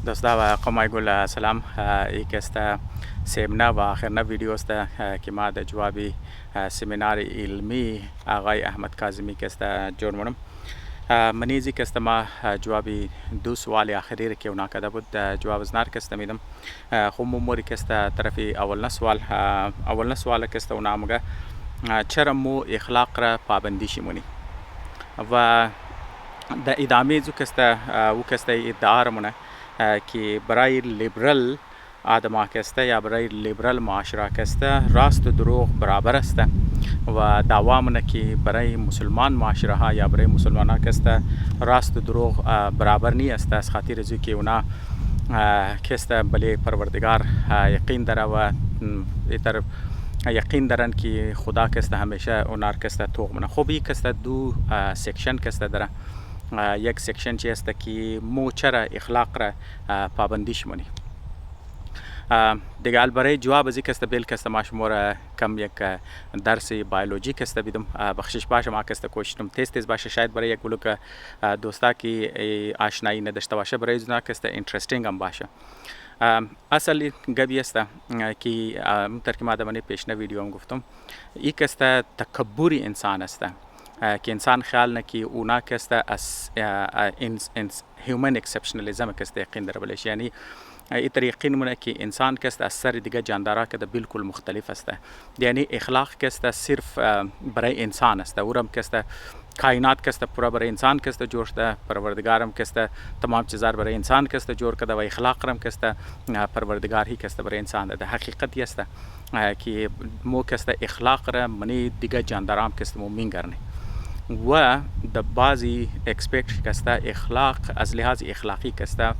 دوستا و قمای گل سلام. یک است سیمنا و آخرنا ویدیو است که ما در جوابی سمینار علمی آقای احمد کاظمی که است جور منم منیزی که است ما جوابی دو سوال آخری که اونا کده بود جواب زنار که است میدم خو موری که است طرفی اولنا سوال که است اونا مگه چرا مو اخلاق را پابندی شمونی و در ادامه زو که است او که است ادعا رمونه که برای لیبرال آدم که است یا برای لیبرال معاشره که است راست و دروغ برابر است و دعوا منه که برای مسلمان معاشره ها یا برای مسلمان ها که است راست و دروغ برابر نی است. از خاطر ازو که اونا که است بله پروردگار یقین داره و ایتر یقین دارن که خدا که است همیشه اونار که است توغ منه. خب یک است دو سیکشن که است داره. یک سیکشن چی است که مو چرا اخلاق را پابندیش منی دیگه برای جواب از که است بیل که است ما شما کم یک درس بیولوژی که است بیدم بخشش باشه ما که است کوششم تیز باشه شاید برای یک بلوک دوستا که آشنایی نداشته باشه برای زنا که است اینترستینگ هم باشه. اصل گبی است که ترکیب آدمانی پیشنه ویدیو هم گفتم یک است تکبری انسان است که انسان خیال نه که اونا که است از هیومن اکسپشنالیزم که است یقین داره بلش یعنی این طریقی نمونه که انسان که است از سر دیگه جاندارا که بالکل مختلف است یعنی اخلاق که است صرف برای انسان است اورم که است کائنات که است پورا برای انسان که است جوړ ده پروردگارم که است تمام چیزار برای انسان که است جوړ کده و اخلاق رم که است پروردگار هی که است برای انسان ده حقیقت است که مو که است اخلاق را منی دیگه جاندارام که است مو مینگرنه و د بعضی اکسپکت کسته اخلاق از لحاظ اخلاقی کسته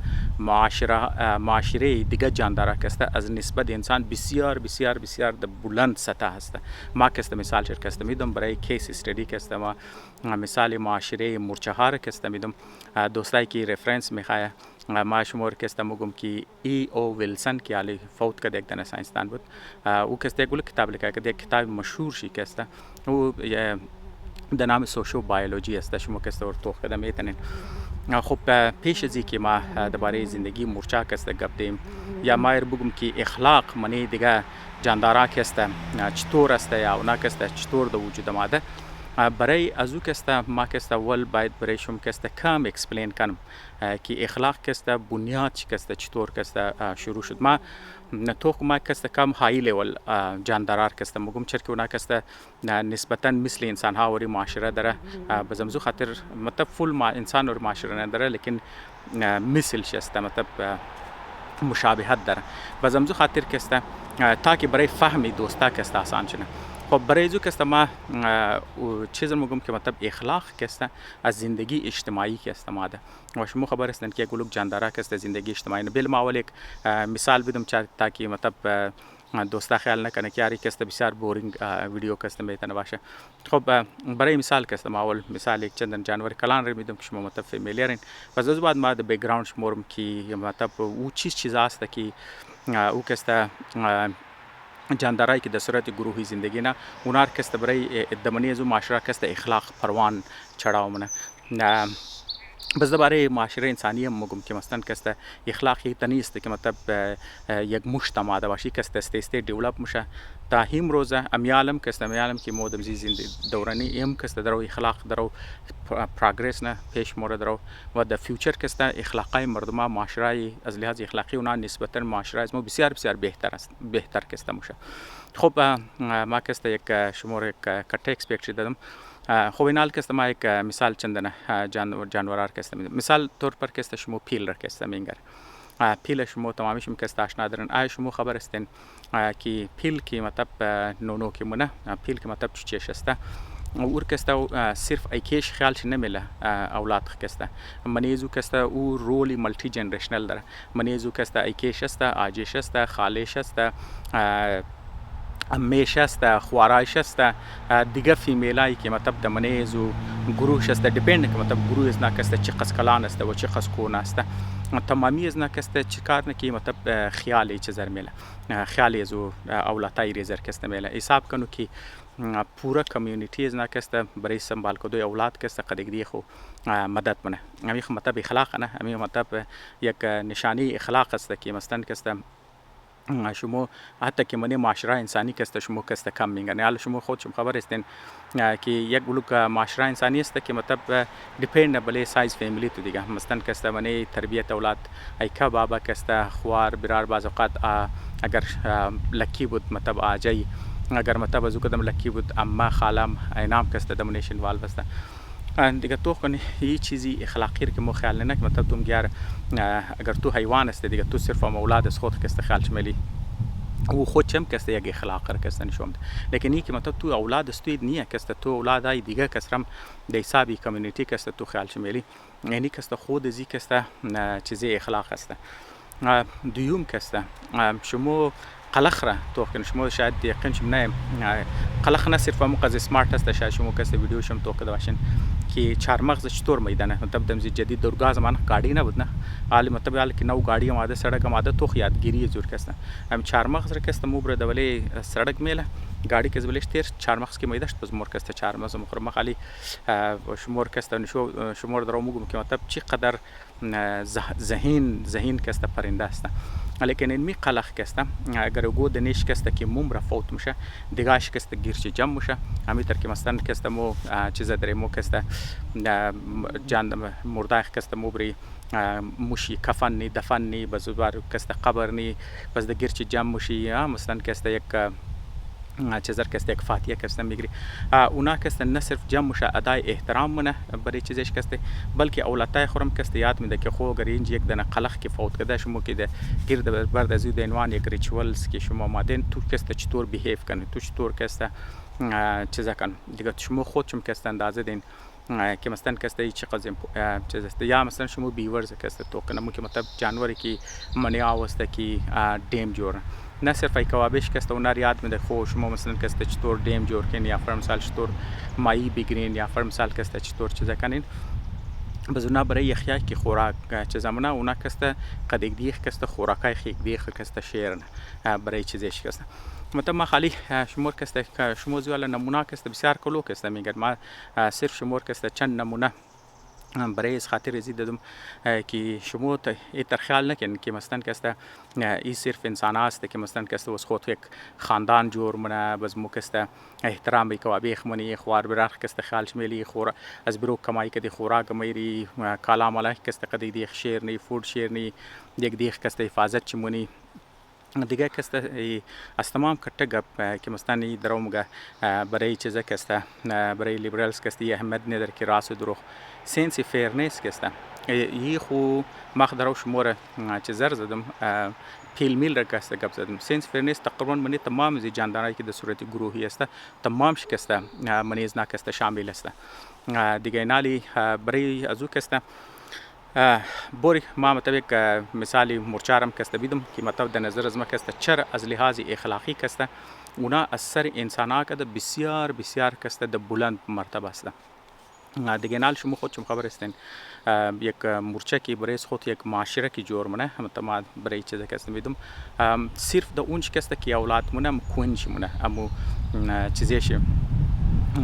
معاشره دیگه جانداره کسته از نسبت انسان بسیار بسیار بسیار د بلند سطح هسته. ما کسته مثال شد کسته میدم برای کیس استدی کسته ما مثال معاشره مرچهار کسته میدم دوستایی که رفرنس میخواه ما شمار کسته مگم که ای او ویلسن که علی فوت کرده یک دانه ساینسدان بود او کسته گل کتاب لیکه که یک کتاب مشهور شی کسته او در نام سوشو بیولوژی است شما که است توخ کده میتونین. خب پیش از که ما درباره زندگی مرچا که است گپ دیم یا ما بگم که اخلاق منی دیگه جاندارا که است چطور است یا اونا که است چطور د وجود ماده برای ازو که است ما که است اول باید برای شما که است کم اکسپلین کنم که اخلاق که است بنیاد که است چطور که است شروع شد. ما توخ ما که است کم های لیول جاندارار که است مگم چرا که اونا که است نسبتا مثل انسان ها وری معاشره داره بزمزو خاطر مطلب فول ما انسان اور معاشره نداره لیکن مثل شست مطلب مشابهت داره بزمزو خاطر که است تاکي برای فهم دوستا که است آسان شنه. خب برای زو که است ما چیز مگم که مطلب اخلاق که است از زندگی اجتماعی که است ماده و شما خبر هستن که گلوک جاندارا که است زندگی اجتماعی بل ما اول یک مثال بدم تاکي مطلب دوستا خیال نکنه که یاری که است بسیار بورینگ ویدیو که است میتونه باشه. خب برای مثال که است ما اول مثال یک چندن جانور کلان رو میدم که شما مطلب فامیلیارین پس از بعد ما د بیکگراند شمارم که مطلب او چیز است که او که است جاندارایی که در صورت گروهی زندگی نه اونار که است برای دمنی از معاشره که است اخلاق پروان چڑاو منه بس درباره معاشره انسانی هم مگم که مثلا که است اخلاقی تنی است که مطلب یک مجتمع باشی که است است دیولپ میشه تا هم روزه امیالم که است امیالم که مودم زندگی دورانی ام که است درو اخلاق درو پروگرس نه پیش مورد درو و در فیوچر که است اخلاقی مردم معاشره از لحاظ اخلاقی اونا نسبتا معاشره از ما بسیار بسیار بهتر است بهتر که است میشه. خب ما که است یک شمار یک کټ اکسپکت دادم خب اینال که است ما یک مثال چندن جانورار که است مثال طور پر که است شما پیل را که است مینگر پیل شما تمامیشم که است آشنا دارن آیا شما خبر هستین که پیل که مطلب نونو که منه پیل که مطلب چیش است اور که است صرف ایکیش خیالش نمیله اولاد که است منیزو که است او رولی ملتی جنریشنل داره منیزو که است ایکیش است آجیش است خالش است امیش است خوارایش است دیگه فیمیلایی که مطلب د منیزو گروهش است دیپند که مطلب گروه از نکست چه قص کلان است و چه قص کون است تمامی از نکست چه کار نه که مطلب خیالی چه زر میله خیالی از اولادای ریزر کست میله حساب کنو که پورا کمیونیتی از نکست برای سنبال کدوی اولاد کست قدیگری خو مدد منه امی مطلب اخلاق نه امی مطلب یک نشانی اخلاق است که مثلا کست شما حتی که منی معاشره انسانی کست شما کست کم میگن حالا شما خود شما خبر هستین که یک بلوک معاشره انسانی است که مطلب دیپند بله سایز فامیلی تو دیگه مثلا کست منی تربیت اولاد ای که بابا کست خوار برار بعض اوقات اگر لکی بود مطلب آجی اگر مطلب از کدام لکی بود اما خالم اینام کست دمونیشن والو است دیگه تو کنی هیچ چیزی اخلاقی که مو خیال نه که مطلب تو میگه اگر تو حیوان است دیگه تو صرف اولاد از خود کست خیال شملی او خود چم کست یک اخلاق را کست نشوند لیکن این که مطلب تو اولاد استوید نیه کست تو اولاد های دیگه کسرم د حسابی کمیونیتی کست تو خیال شملی یعنی کست خود زی کست چیزی اخلاق است دوم کست شما قلخ را تو که شما شاید یقین شم نه قلخ نه صرف مو قز سمارت است شاید شما کس ویدیو شم تو که باشین که چهارمغز چطور میدانه مطلب دمزی جدید درگاه زمان گاڑی نبود نه حالی مطلب حالی که نو گاڑی آماده سڑک آماده تو یادگیری زور کسته هم چهارمغز را کسته مو بر دوله سڑک میله گاڑی که زبلش تیر چهارمغز که میداشت باز مور کسته چهارمغز مخرم خالی شمور کسته شمور درو میگم که مطلب چی قدر ذهین کسته پرنده است لیکن این می قلق کسته اگر گو دنیش کسته که موم را فوت میشه دیگهش کسته گیرچ جمع میشه همینطور که مثلا کسته مو چیز داره مو کسته جان مرداخ کسته مو بری موشی کفن نی دفن نی بزوار کسته قبر نی بس د گیرچ جمع میشی مثلا کسته یک چیزر کسته یک فاتحه کسته میگیری اونا کسته نه صرف جمع میشه ادای احترام منه برای چیزش کسته بلکه اولادای خورم کسته یاد میده که خو اگر اینج یک دنه قلق که فوت کرده شما که ده گرد برد از عنوان یک ریچوالز که شما مادن تو کسته چطور بیهیو کنی تو چطور کسته چیزا کن دیگه شما خود چم کسته اندازه دین که مثلا کسته چی قضیه چیز است یا مثلا شما بیورز کسته تو کنم که مطلب جانوری که منیا واسطه که دیم جور نه صرف ای کوابش کسته اونار یاد میده خو شما مثلا کسته چطور دیم جور کنین یا فرم مثال چطور مایی بگیرین یا فرم مثال کسته چطور چیزا کنین بس اونا برای یخیا که خوراک چیزا مونه اونا کسته قدیگ دیخ کسته خوراکای خیگ دیخ کسته شیرن برای چیزش کسته مطلب ما خالی شمور کسته شما زیاله نمونه کسته بسیار کلو کسته میگرد ما صرف شمور کسته چند نمونه برای از خاطر ازی دادم که شما تر خیال نکن که مثلا کسته ای صرف انسان است که مثلا کسته واسه خود یک خاندان جور منه بس مو کسته احترام بی کوابیخ منی خوار برخ کسته خیال شمیلی خور از برو کمایی کدی خوراک میری کلام علیه کسته قدی دیخ شیرنی فود شیرنی یک دیخ کسته حفاظت چمونی دیگه کسته از تمام کټه گپ که مثلا درومگه برای چیزا کسته برای لیبرالز کسته اهمیت نداره که راست دروغ سنس فیرنس کسته یی خو مخ درو شموره چیزر زدم پیل میل را کسته گپ زدم سنس فیرنس تقریبا منی تمام زی جاندارایی که در صورت گروهی است تمام شکسته منی از نکسته شامل است دیگه نالی برای ازو کسته بوری ما مطابق مثالی مرچارم کسته بیدم که مطابق در نظر از ما کسته چر از لحاظ اخلاقی کسته اونا از سر انسانا که بسیار بسیار کسته در بلند مرتبه است دیگه نال شما خود شما خبر هستین یک مورچه که برای خود یک معاشره که جور منه مطمئن برای چیزا کسته میدم صرف در اونج کسته که اولاد منه کوینش منه امو چیزیش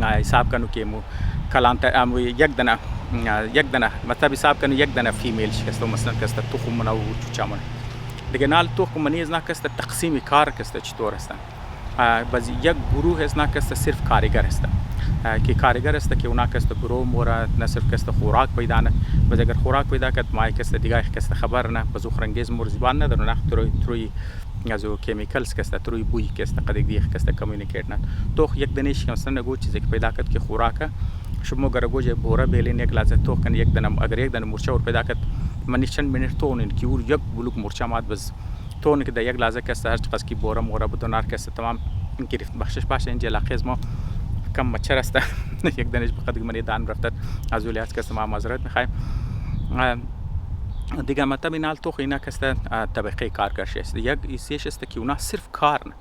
حساب کنو که مو کلانت امو یک دنه مطلب حساب کنو یک دنه فیمیل کسته مثلا کسته تخم منه و چوچا منه دیگه نال تخم منی از کسته تقسیم کار کسته چطور است باز یک گروه از کسته صرف کارگر است که کارگر است که اونا کسته برو مورا نه صرف کسته خوراک پیدا نه باز اگر خوراک پیدا کرد مای کسته دیگه کسته خبر نه باز خرنگیز مور زبان نداره نه تروی ازو کیمیکلز کسته تروی بوی کسته قد دیگه کسته کمیونیکیت نه تو یک دنیش که مثلا نگو چیزی که پیدا کرد که خوراک شما گرگو جه بورا بیلین یک لازم تو کن یک دنم اگر یک دنم مرچه ور پیدا کرد من چند منت تونن کی ور یک بلوک مرچه مات باز تون که یک لازم کسته هر چقدر کی بورا مورا بدونار کسته تمام گرفت بخشش باشه اینجا لاخیز ما کم مچر است یک دنش بقدر من دان رفتت از ولیات کسته ما معذرت میخوایم دیگه مطلب اینال تو اینا کسته طبقه کارگر است یک ایسیش است که اونا صرف کار نه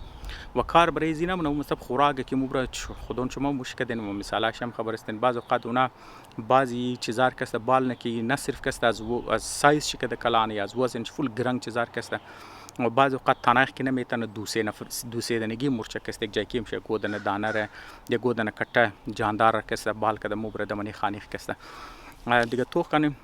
و کار برای زینا منو مطلب خوراک که مبره خودون شما مشکل دین مثالاش هم خبر استن بعض اوقات اونا بعضی چیزار کسته بال نه که نه صرف کسته از سایز شکل کلانی از وزن فول گرنگ چیزار کسته و بعض اوقات تنایخ که نمیتونه دوسیدنگی مورچه کست یک جایی میشه گودن دانره یا گودن کټه جاندار کست بال کده مبره دمنی خانیخ کست دیگه تو کنیم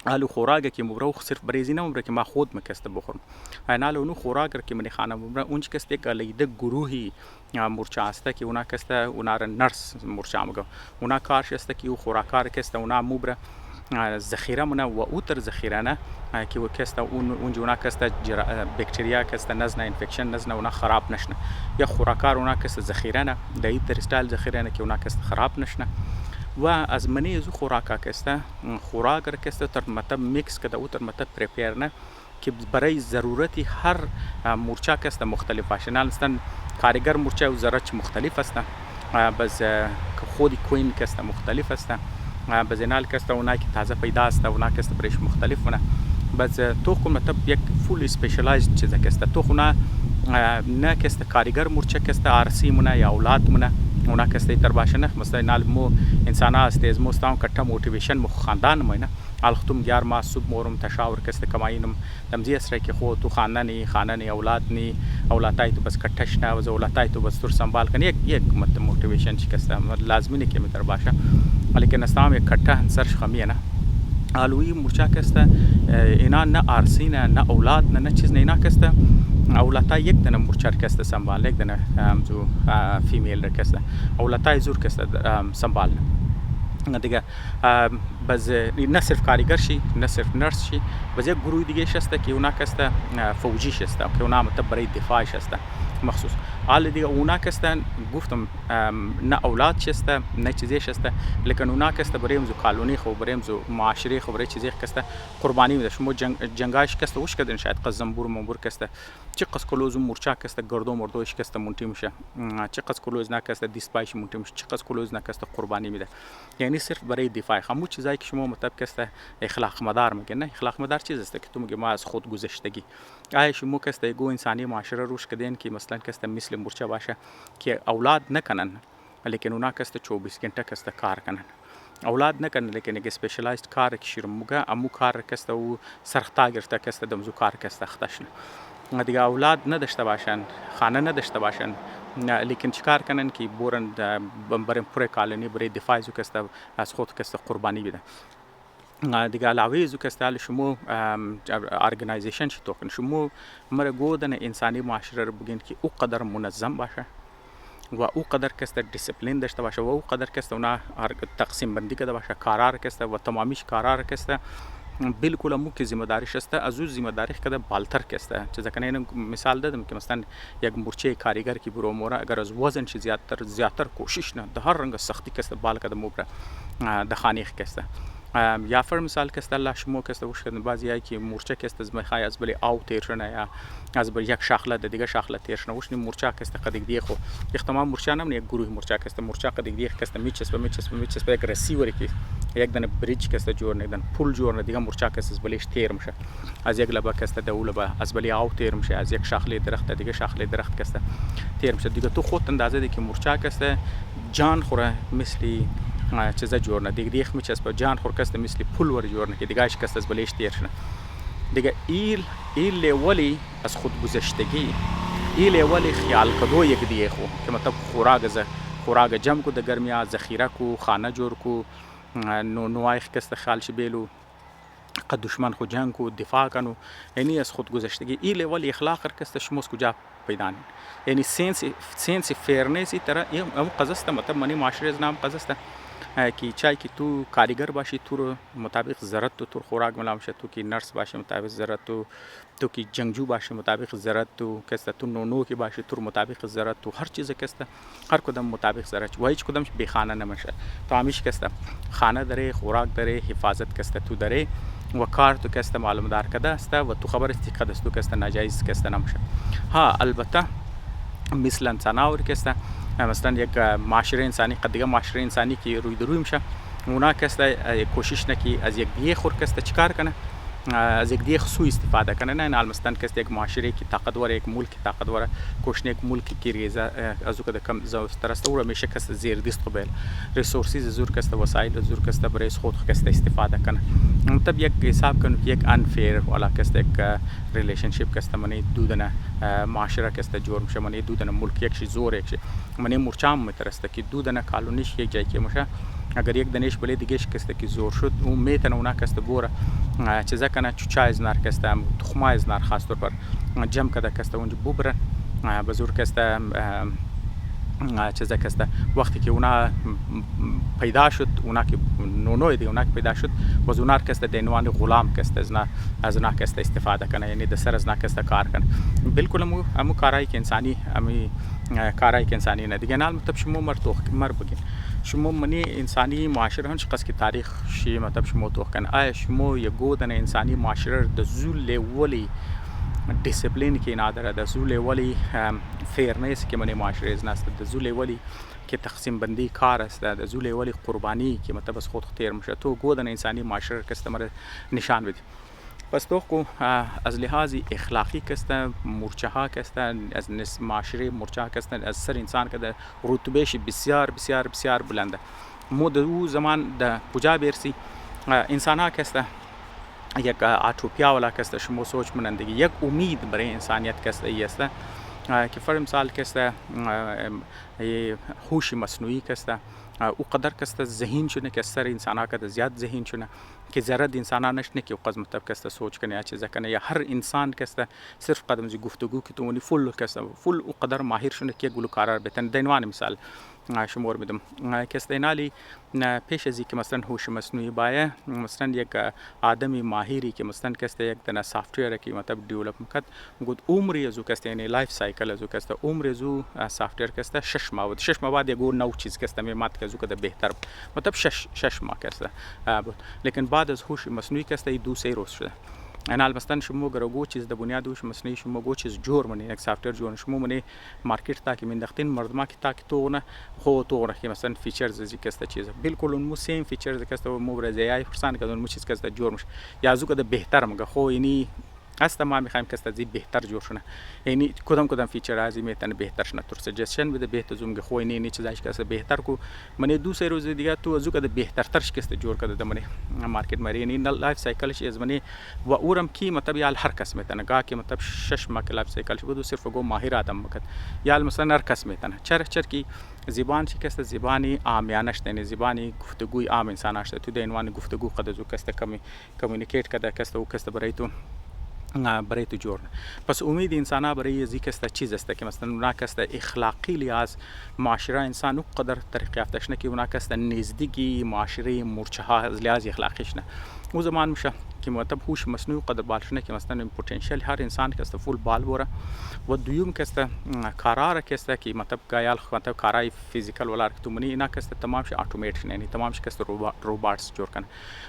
آلو خوراک که مبره صرف بریزی نمبره که ما خود مکسته بخورم نالو اونو خوراک که من خانه مبره اونج کست یک لیده گروهی مورچه است که اونا کسته اونا را نرس مورچه مگه اونا کارش است که او خوراکار کسته اونا مبره ذخیره منه و اوتر ذخیره نه که و کسته اونجا اونا کسته بکتریا کسته نزنه انفکشن نزنه اونا خراب نشنه یا خوراکار اونا کسته ذخیره نه دایتر استایل ذخیره نه که اونا کسته خراب نشنه و از منی زو خوراکا کسته خوراک را کسته تر مطلب میکس کده او تر مطلب پریپیر نه که برای ضرورتی هر مورچه کسته مختلف باشه نالستن کارگر مورچه و زرچ مختلف است بس خودی کوین کسته مختلف است بزنال کسته اونایی که تازه پیدا است اونا کسته برش مختلف ونه بس تو خو مطلب یک فول اسپیشلایزد چیز کسته تو خو نه کسته کارگر مورچه کسته آرسی مونه یا اولاد مونه اونا کسته تر باشه نه مثلا نال مو انسان است از مستام کټه موټیویشن مو خاندان مینه الختم گیار ما صبح مورم تشاور کسته کماینم تمزی اسره که خو تو خاننی اولاد نی اولادای تو بس کټش نه و اولادای تو بس تر سنبال کنی یک موټیویشن چی کسته لازمی نه که می تر باشه لیکن استام یک کټه سرش خمیه نه آلوی مورچه کسته اینا نه آرسی نه اولاد نه چیز نه اینا کسته اولادای یک دنه مورچه کسته سنبال یک دنه جو فیمیل کسته اولادای زور کسته سنبال دیگه بس نه صرف کارگر شی نه صرف نرس شی بس یک گروه دیگه شسته که اونا کسته فوجی شسته که اونا مطلب برای دفاع شسته مخصوص حال دیگه اونا کسته گفتم نه اولاد شسته نه چیزی شسته لیکن اونا کسته برای امزو کالونی خو برای امزو معاشره خو برای چیزی کسته قربانی میده شما جنگاش کسته وش کدن شاید قزنبور منبور کسته چی قص کلوز مورچه کسته گردو مردوش کسته مونتی میشه چی قص کلوز نه کسته دیسپایش مونتی میشه چی قص کلوز نه کسته قربانی میده یعنی صرف برای دفاع همون چیزایی که شما مطلب کسته اخلاق مدار میگن نه اخلاق مدار چیز است که تو میگی ما از خود گذشتگی آیا شما کسته گو انسانی معاشره روش کدین که مثلا کسته مثل مورچه باشه که اولاد نکنن لیکن اونا کسته 24 घंटे کسته کار کنن اولاد نکنن لیکن یک اسپیشلایزد کار کشیر موگه امو کار کسته و سرختا گرفته کسته دمزو کار کسته خطشن دیگه اولاد نداشته باشن خانه نداشته باشن لیکن چیکار کنن که برن برای پوره کالونی برای دفاع زو کسته از خود کسته قربانی بده دیگه علاوه زو کسته شما ارگنایزیشن چی توکن شما مره گودن انسانی معاشره رو بگین که او قدر منظم باشه و او قدر کسته دیسپلین داشته باشه و او قدر کسته اونا تقسیم بندی کرده باشه کارار کسته و تمامیش کارار کسته بالکل امو که ذمہ داریش است از او ذمہ داری کده بالتر کسته چیزا کنه این مثال دادم که مثلا یک مورچه کارگر کی برو موره اگر از وزن چیز زیادتر کوشش نه ده هر رنگ سختی کسته بال کده موبره ده خانیخ کسته یا فر مثال کسته الله شما کسته وش کردن بعضی ای که مورچه کسته از میخای از بلی او تیرشنه یا از بر یک شاخله ده دیگه شاخله تیرشنه وش نی مورچه کسته قدیگ دی خو احتمال مورچه نم یک گروه مورچه کسته مورچه قدیگ دی کسته میچسب یک رسیوری کی یک دنه بریج کسته جور نه دن پول جور نه دیگه مورچه کسته از بلیش تیر میشه از یک لبه کسته دوله به از بلی او تیر میشه از یک شاخله درخت دیگه شاخله درخت کسته تیر میشه دیگه تو خود اندازه دی که مورچه کسته جان خوره مثلی چیزا جور نه دیگه میچسبه جان خور کسته مثل پول ور جور نه که دیگه اش کسته از بلیش تیر شنه دیگه ایل لیولی از خود گذشتگی ایل لیولی خیال کدو یک دیگه خو که مطلب خوراک جمع کو د گرمیا ذخیره کو خانه جور کو نوایخ کسته خیال شي بیلو قد دشمن خو جنگ کو دفاع کنو یعنی از خود گذشتگی ایل لیولی اخلاق کسته شموس کجا پیدا یعنی سنس فیرنس تر ام قزسته مطلب منی معاشره نام قزسته که چای که تو کارگر باشی تو مطابق ضرورت تو خوراک ملام شه تو که نرس باشی مطابق ضرورت تو که جنگجو باشی مطابق ضرورت تو کسته تو نو که باشی تو مطابق ضرورت تو هر چیز کسته هر کدام مطابق ضرورت و هیچ کدامش بی خانه نمیشه تو همیش کسته خانه داره خوراک داره حفاظت کسته تو داره و کار تو کسته معلوم دار کده است و تو خبر است که تو کسته ناجایز کسته نمیشه ها البته مثل انسان کسته مثلا یک معاشره انسانی قدیگه معاشره انسانی که روی دروی میشه اونا کسته کوشش نکی از یک دیگه خور کسته چیکار کنه از یک دیگه سوء استفاده کنه. نه مثلا که یک معاشره که طاقتور، یک ملک طاقتور کوشنه، یک ملکی که ریزه از او که کم زوستر است او را میشه کس زیر دست قبل ریسورسز زور کست وسایل زور کست برای خود کست استفاده کنه. مطلب یک حساب کنه که یک انفیر والا کست یک ریلیشنشیپ کست منی دودن معاشره کست جور میشه، منی دودن ملک یک چیز زور یک چیز منی مرچام میترسته که دودن کالونیش یک جای که میشه اگر یک دنیش بله دیگهش کسته که زور شد اون میتونه اونا کسته بوره چیزا کنه چوچا از نار کسته تخمه از نار خاص طور پر جمع کده کسته اونجا ببرن به زور کسته چیزا کسته وقتی که اونا پیدا شد اونا که نونوی دی اونا که پیدا شد باز اونا کسته دینوان غلام کسته از اونا کسته استفاده کنه، یعنی د سر از اونا کسته کار کنه. بالکل همو کارایی که انسانی امی کارایی که انسانی نه دیگه. نه مطلب شما مر بگین شما منی انسانی معاشره هنچ قصد که تاریخ شی مطلب شما توخ کن آیا شما یه گودن انسانی معاشره د زول ولی دیسپلین که نادره د زول ولی فیرنس که منی معاشره از ناست د زول ولی که تقسیم بندی کار است د زول ولی قربانی که مطلب از خود خطیر میشه تو گودن انسانی معاشره کستمر نشان بدی. پس تو کو از لحاظ اخلاقی کسته مرچه ها کسته از معاشره مرچه ها کسته از سر انسان که در رتبهش بسیار بسیار بسیار بلنده. مو در او زمان در کجا برسی انسان ها کسته یک آتوپیا ولا کسته شما سوچ منندگی یک امید برای انسانیت کسته ای است که فر مثال کسته هوش مصنوعی کسته او قدر کسته ذهین شونه که سر انسان ها که زیاد ذهین شونه که ذره انسان ها نشنه که قض مطلب کسته سوچ کنه یا چیزا کنه یا هر انسان کسته صرف قدم زی گفتگو که تو فل کسته فل او قدر ماهر شونه که گلو کارار بتن دینوان مثال شمار بدم کسته نالی پیش ازی که مثلا هوش مصنوعی بایه مثلا یک آدمی ماهری که مثلا کسته یک دنا سافتویر که مطلب دیولپ میکرد گفت عمری ازو کسته یعنی لایف سایکل ازو کسته عمر ازو سافتویر کسته 6 ماه بعد یک نو چیز کسته میمات که ازو کده بهتر مطلب 6 ماه کسته بود. لیکن بعد از هوش مصنوعی کسته 2-3 روز شده. انا مثلا شما گرگو چیز د بنیاد هوش مصنوعی شما گو چیز جور منی یک سافتویر جور شما منی مارکت تا که مندختین مردما که تا که تو نه خو تو که مثلا فیچرز زی کسته چیز بالکل اون مو سیم فیچرز کسته مو برای ای فرسان که اون مو چیز کسته جور مش یا ازو که بهتر مگه خو یعنی است ما میخوایم کسته زی بهتر جور شونه یعنی کدام فیچر ازی میتونه بهتر شونه تو سجشن بده بهتر زوم خو یعنی چیزایش کسته بهتر کو منی 2-3 روز دیگه تو ازو که بهتر ترش کسته جور کده منی مارکت مری یعنی لایف سایکلش از منی و اورم کی مطلب یا هر کس میتونه گا که مطلب 6 ماه لایف سایکلش بود صرف گو ماهر آدم مکد یا مثلا هر کس میتونه چر کی زبان چی کسته زبانی عامیانه شته یعنی زبانی گفتگوی عام انسان شته تو دینوان گفتگو قد زو کسته کمیونیکیت کده کسته او کسته برای تو جور. پس امید انسان ها برای ذکر است چیز است که مثلا اونا کست اخلاقی لحاظ معاشره انسان او قدر طریق یافتش نه که اونا کست نزدیکی معاشره مرچه ها از لحاظ اخلاقیش نه او زمان میشه که مطلب هوش مصنوعی قدر بالش نه که مثلا پتانسیل هر انسان کست فول بال بوره و دویم کست کارا کست که مطلب گایال مطلب کارای فیزیکال ولا تو منی اینا کست تمام ش اتومات یعنی تمام ش کست روباتس جور کنه.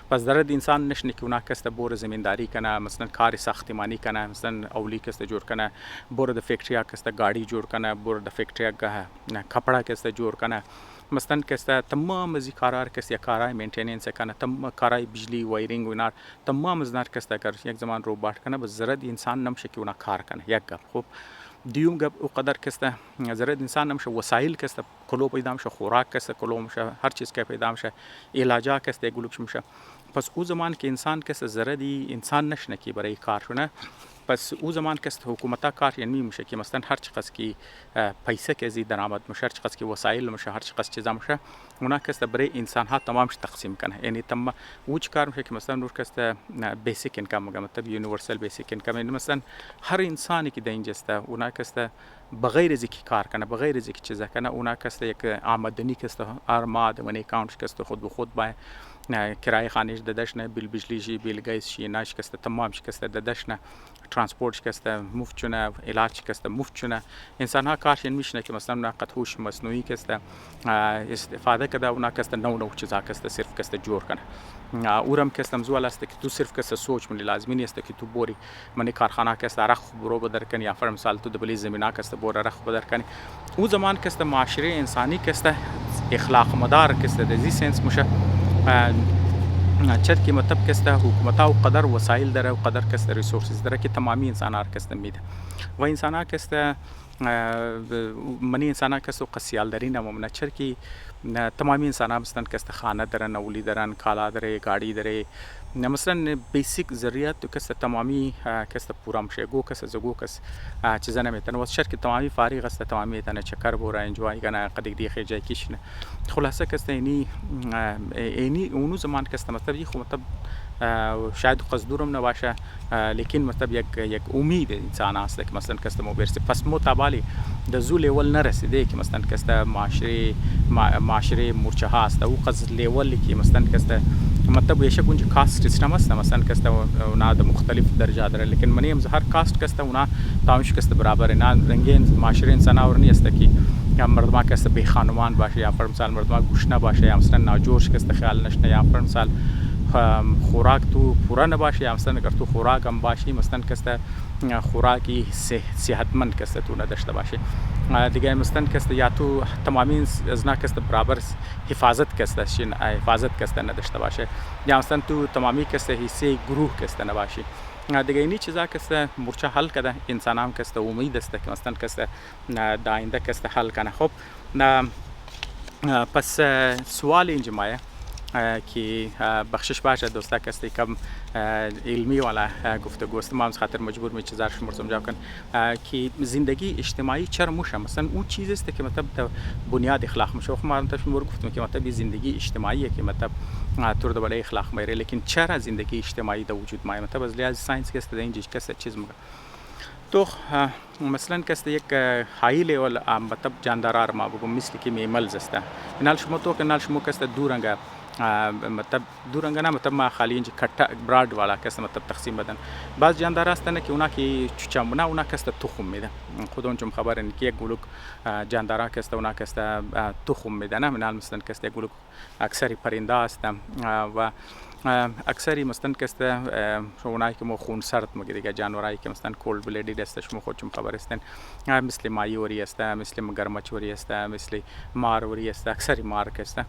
پس درد انسان نشنه که اونا کست بور زمینداری کنه مثلا کار ساختمانی کنه مثلا اولی کست جور کنه بور د فیکټریا کست گاڑی جور کنه بور د فیکټریا کپڑا کست جور کنه مثلا کسته تمام از کارار کسی کارای مینتیننس کنه تمام کارای بجلی وایرینگ و نار تمام از نار کسته کار یک زمان روبات کنه بس زرد انسان نمیشه که اونا کار کنه یک گپ. خوب دیوم گپ او قدر کسته زرد انسان نمیشه وسایل کسته کلو پیدا میشه خوراک کسته کلو میشه هر چیز که پیدا میشه علاجا کسته گلوبش میشه. پس او زمان که انسان کسته زردی انسان نشنه که برای کار شونه پس او زمان کست حکومتا کار یعنی میشه که مثلا هر چقدر که پیسه که زی درآمد میشه هر چقدر که وسایل میشه هر چقدر چیزا میشه اونا کست برای انسان ها تمامش تقسیم کنه یعنی تمام وچ کار میشه که مثلا نور کست بیسیک اینکم مطلب یونیورسال بیسیک اینکم یعنی مثلا هر انسانی که دینجسته اونا کست بغیر ذکی کار کنه بغیر ذکی چیزا کنه اونا کست یک آمدنی کست ارماد من اکاونت کست خود به خود با کرایه خانه دادش نه بیل بجلی جی بیل گیس شی ناش کست تمام کست دادش نه ترانسپورت کست مفت چونه علاج کست مفت چونه انسان ها کارش میشنه که مثلا قد هوش مصنوعی کست استفاده کده اونا کست نو چیزا کست صرف کست جور کنه اورم کستم زوال است که تو صرف کست سوچ من لازمی نیست که تو بوری من کارخانه کست رخ برو بدر کنی یا فرض مثال تو دبلی زمینا کست بور رخ بدر کنی او زمان کست معاشره انسانی کست اخلاق مدار کست دزی سنس میشه چرکی مطلب کسته حکومتا و قدر وسایل داره و قدر کسته ریسورسز داره که تمامی انسان کسته میده و انسان کسته منی انسان کسته قسیال داری نمونه چرکی تمامی انسان مثلا کسته خانه دارن اولی دارن کالا داره گاڑی داره مثلا بیسیک ضروریات تو کسته تمامی کسته پورا میشه گو کس زگو کس چیزا نمیتونه واسه شرکت تمامی فارغ است تمامی تنه چکر بوره انجوای کنه قد دیگه جای کشنه خلاصه کسته اینی اونو زمان کسته مطلب خو مطلب شاید قصدورم نباشه لیکن مطلب یک امید انسان است که مثلا کسته مو برسه پس متابلی د زو لیول نرسیده که مثلا کسته معاشره مرچه هاست او قصد لیول که مثلا کسته مطلب یه شکونج کاست سیستم است مثلا کسته اونا د مختلف درجات داره لیکن منی هم هر کاست کسته اونا تامش کسته برابر نه رنگین معاشره انسان اور نیست که یا مردم کسته بی خانمان باشه یا فرض مثال مردم گوشنه باشه یا مثلا ناجورش کسته خیال نشنه یا فرض مثال خوراک تو پورا نباشه یا مثلا اگر تو خوراک هم باشی مثلا کسته خوراکی صحتمند کسته تو نداشته باشه دیگه مثلا کسته یا تو تمامی از نه کسته برابر حفاظت کسته شین حفاظت کسته نداشته باشه یا مثلا تو تمامی کسته حصه گروه کسته نباشی دیگه اینی چیزا کسته مرچه حل کده انسان هم کسته امید است که مثلا کسته دا آینده کسته حل کنه خب پس سوال اینجا که بخشش باشه دوستا کسی کم علمی والا گفتگو است ما هم خاطر مجبور می چیزا شما سمجھا کن که زندگی اجتماعی چرا موشه مثلا اون چیزی است که مطلب بنیاد اخلاق میشه خب ما هم تشون گفتم که مطلب زندگی اجتماعی که مطلب طور دوباره اخلاق میره لیکن چرا زندگی اجتماعی در وجود ما مطلب از لحاظ ساینس که است اینجا کس چیز میگه تو مثلا کسته یک های لیول مطلب جاندارار ما بگم مثل که میملز است نال شما تو که نال شما کسته دورنگا مطلب دورنگا نه مطلب ما خالی اینجا کٹا براد والا کسته مطلب تقسیم بدن بعض جاندار هستن که اونا که چچمونه اونا کسته تخم میده خودون چم خبر این که یک گلوک جاندارا کسته اونا کسته تخم میده نه منال مثلا کسته گلوک اکثری پرنده هستن و اکثری مثلا کسته اونایی که مو خون سرد میگه دیگه جانورایی که مثلا کولد بلدید استش مو خودشون خبر هستن مثل مایوری است مثل گرمچوری است مثل ماروری است اکثری مار کسته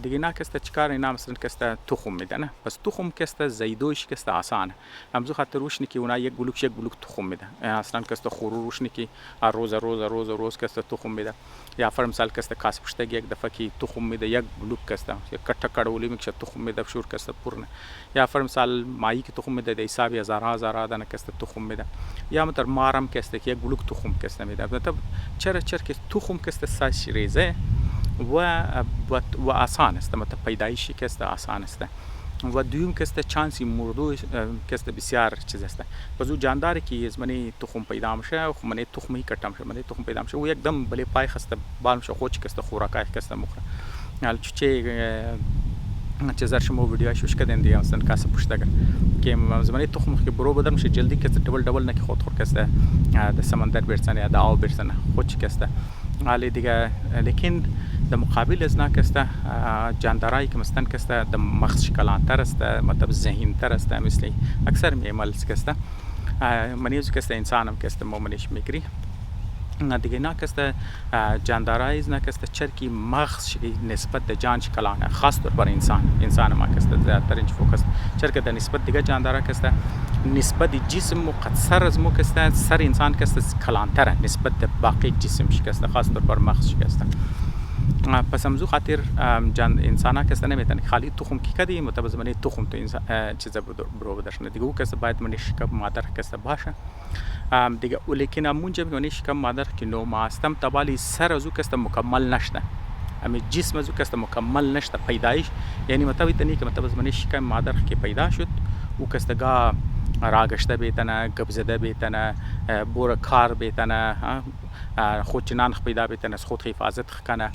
دیگه نه کسته چیکار اینا مثلا کسته تخم میده نه پس تخم کسته زیدوش کسته آسانه همزو خاطر روش نکی اونا یک گلوک تخم میده اصلا کسته خورو روش نکی روز کسته تخم میده یا فر مثال کسته کاس پشتگی یک دفعه کی تخم میده یک گلوک کسته یک کټه کړولې میکشه تخم میده شور کسته پورنه یا فر مثال مایی کی تخم میده د حساب هزار دانه کسته تخم میده یا متر مارم کسته کی یک گلوک تخم کسته میده مطلب چر که تخم کسته ساش ریزه و آسان است مطلب پیدایشی کسته آسان است و دوم کسته چانسی مردو کسته بسیار چیز است پس او جاندار کی از منی تخم پیدا میشه خو منی تخمی کټم شه منی تخم پیدا میشه او एकदम بلې پای خسته بالم شه خوچ کسته خوراکای کسته مخه حال چه زر شما ویدیو شوش کردن دیگه مثلا کاسه پشتگه که زمانی تخم که برو بدم شه جلدی کسته دبل نه که خود کسته د سمندر برسنه یا د آب برسنه خوچ کسته حالی دیگه لیکن د مقابل از ناکسته جاندارایی که مثلا کسته د مغز شکلانتر است مطلب ذهینتر است مثل اکثر میمل کسته منیز کسته انسانم کسته مومنش میگری دیگه ناکسته جاندارایی از ناکسته چرکی مغز نسبت د جان شکلانه خاص طور پر انسان ما کسته زیادتر اینج فوکس چرکه د نسبت دیگه جاندارا کسته نسبت جسم مقصر از مو کسته سر انسان کسته کلانتر نسبت د باقی جسم شکسته خاص طور پر مغز شکسته پس همزو خاطر انسان کسته نمیتونه خالی تخم کی کدی مطابق منی تخم تو انسان چیز برو بدرشنه دیگه او کسته باید منی شکم مادر کسته باشه دیگه لیکن امونجا منی شکم مادر که نو ماستم تبالی سر ازو کسته مکمل نشته امی جسم ازو کسته مکمل نشته پیدایش یعنی مطابق تنی که مطابق منی شکم مادر که پیدا شد او کسته گا راگشته بیتنه گبزده بیتنه بور کار بیتنه خود چنان پیدا بیتنه از خود حفاظت کنه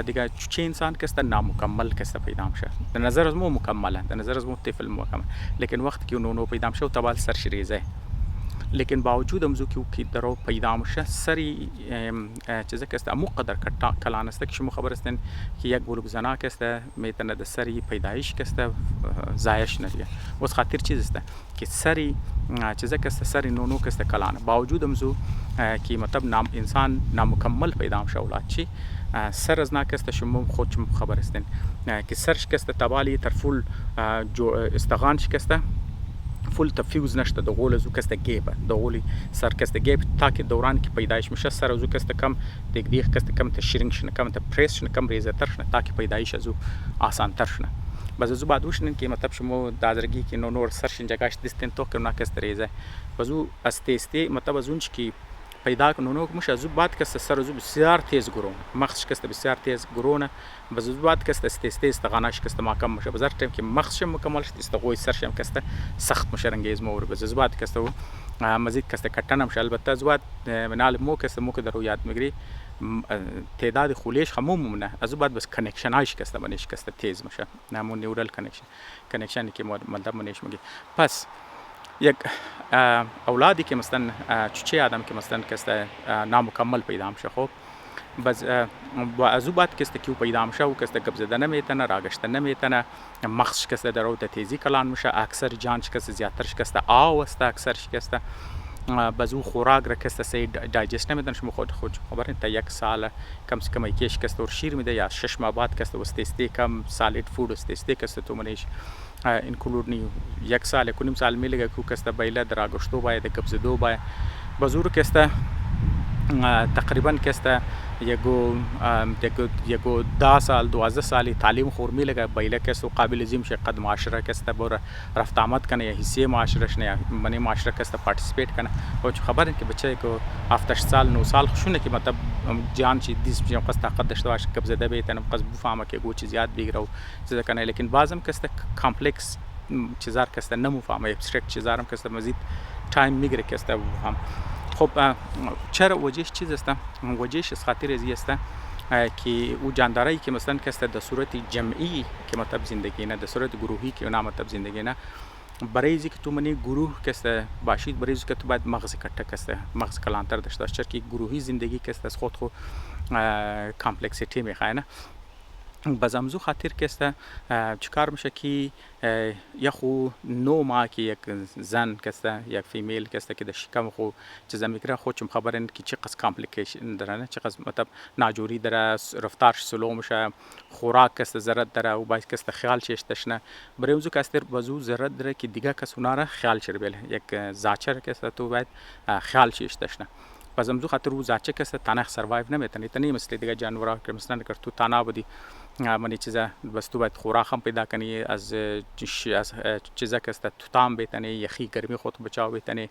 دیگه چه انسان کسته نامکمل کسته پیدا میشه در نظر از مو مکمله در نظر از مو طفل مکمل لیکن وقت که اونو پیدا میشه و تبال سرشریزه لیکن باوجود امزو که درو پیدا میشه سری چیزا کسته امو قدر کلان است که شما خبر هستین که یک گلوک زنا کسته میتونه در سری پیدایش کسته زایش ندیه واسه خاطر چیز است که سری چیزا کسته سری نونو کسته کلان باوجود امزو که مطلب انسان نامکمل پیدا میشه اولاد چی سر از ناکسته شما خودشون خبر هستین که سرش کسته تبالی تر فول استغان شکسته فول تفیوز نشته د غول زو کسته گیبه د غولی سر کسته گیب تا که دوران که پیدایش میشه سر زو کسته کم دیگه کسته کم تا شرینگ شنه کم تا پریس شنه کم ریزه تر شنه تا که پیدایش زو آسان تر شنه باز زو بعد وشنن که مطلب شما دادرگی که نور سرشن جگاش دستین تو که ناکسته ریزه بازو استی مطلب از اونچ که پیدا کنونو مش از بعد کسته سر زو بسیار تیز گرونه مخش کسته بسیار تیز گرونه باز بعد کسته استی استغاناش کسته ما کم مشه بازار تیم که مخش مکمل شد استغوی سرشم کسته سخت مشرنگیز مور باز بعد کسته مزید کسته کټنم ش البته زواد منال مو کسته مو که درو یاد میگیری تعداد خولیش خموم نه از بعد بس کنکشنایش کسته بنش کسته تیز مشه نمون نیورال کنکشن که مطلب منش میگی پس یک اولادی که مثلا چه آدم که مثلا کسته نامکمل پیدا میشه خب بس از بعد کسته کیو پیدا میشه و کسته قبض دادن نمیتونه راگشتن نمیتونه مخش کسته درو تیزی کلان میشه اکثر جانش کسته زیاترش کسته آوسته اکثرش کسته بازو خوراک را کسته سی دایجست نمیدن شما خود خبرین تا یک سال کم سے کم یکیش کسته و شیر میده یا 6 ماه بعد کسته وستیستی کم سالید فود وستیستی کسته تو منیش اینکلود نی یک سال کنیم سال میلگه کو کسته بیله دراگشتو باید قبض دو باید بازور کسته تقریبا کسته یگو 10 سال 12 سالی تعلیم خور میلگه بیله کسته قابل زیم شه قد معاشره کسته بر رفت آمد کنه یا حصے معاشره شنه یا منی معاشره کسته پارتیسیپیٹ کنه او خبرن که بچه کو 7 سال 9 سال خشونه که مطلب جان چی دیس میشه قصد طاقت داشته باشه قبض ده بیتن قصد بفهمه که گو چیز یاد بگیره چیزا کنه لیکن بعضم کسته کامپلکس چیزار کسته نمیفهمه ابسترکت چیزارم کسته مزید تایم میگیره کسته بفهم خب چرا وجهش چیز است وجهش از خاطر ازی است که او جاندارایی که مثلا کسته در صورت جمعی که مطلب زندگی نه در صورت گروهی که نه مطلب زندگی نه برای اینکه تو منی گروه کسته باشید برای اینکه تو باید مغز کټه کسته مغز کلانتر داشته باشه چرا که گروهی زندگی کسته از خود کامپلکسیتی میخواه نه بازمزو خاطر کسته چیکار میشه که یا خو نو ما که یک زن کسته یک فیمیل کسته که در شکم خو چیزا میگیره خودشم خبرن که چقدر کامپلیکیشن داره نه چقدر مطلب ناجوری داره رفتارش سلو میشه خوراک کسته ضرورت داره و باید کسته خیال چشتش نه برای اونجا کسته بازو ضرورت داره که دیگه کس اونا را خیال چر بیله یک زاچر کسته تو باید خیال چشتش نه بازمزو خاطر او زاچه کسته تنها سروایو نمیتونه تنی مثل دیگه جانورا که مثلا اگر تو تنها بودی منی چیزا بس تو باید خوراک هم پیدا کنی از چیزا کسته تو تام بیتنی یخی گرمی خود بچاو بیتنی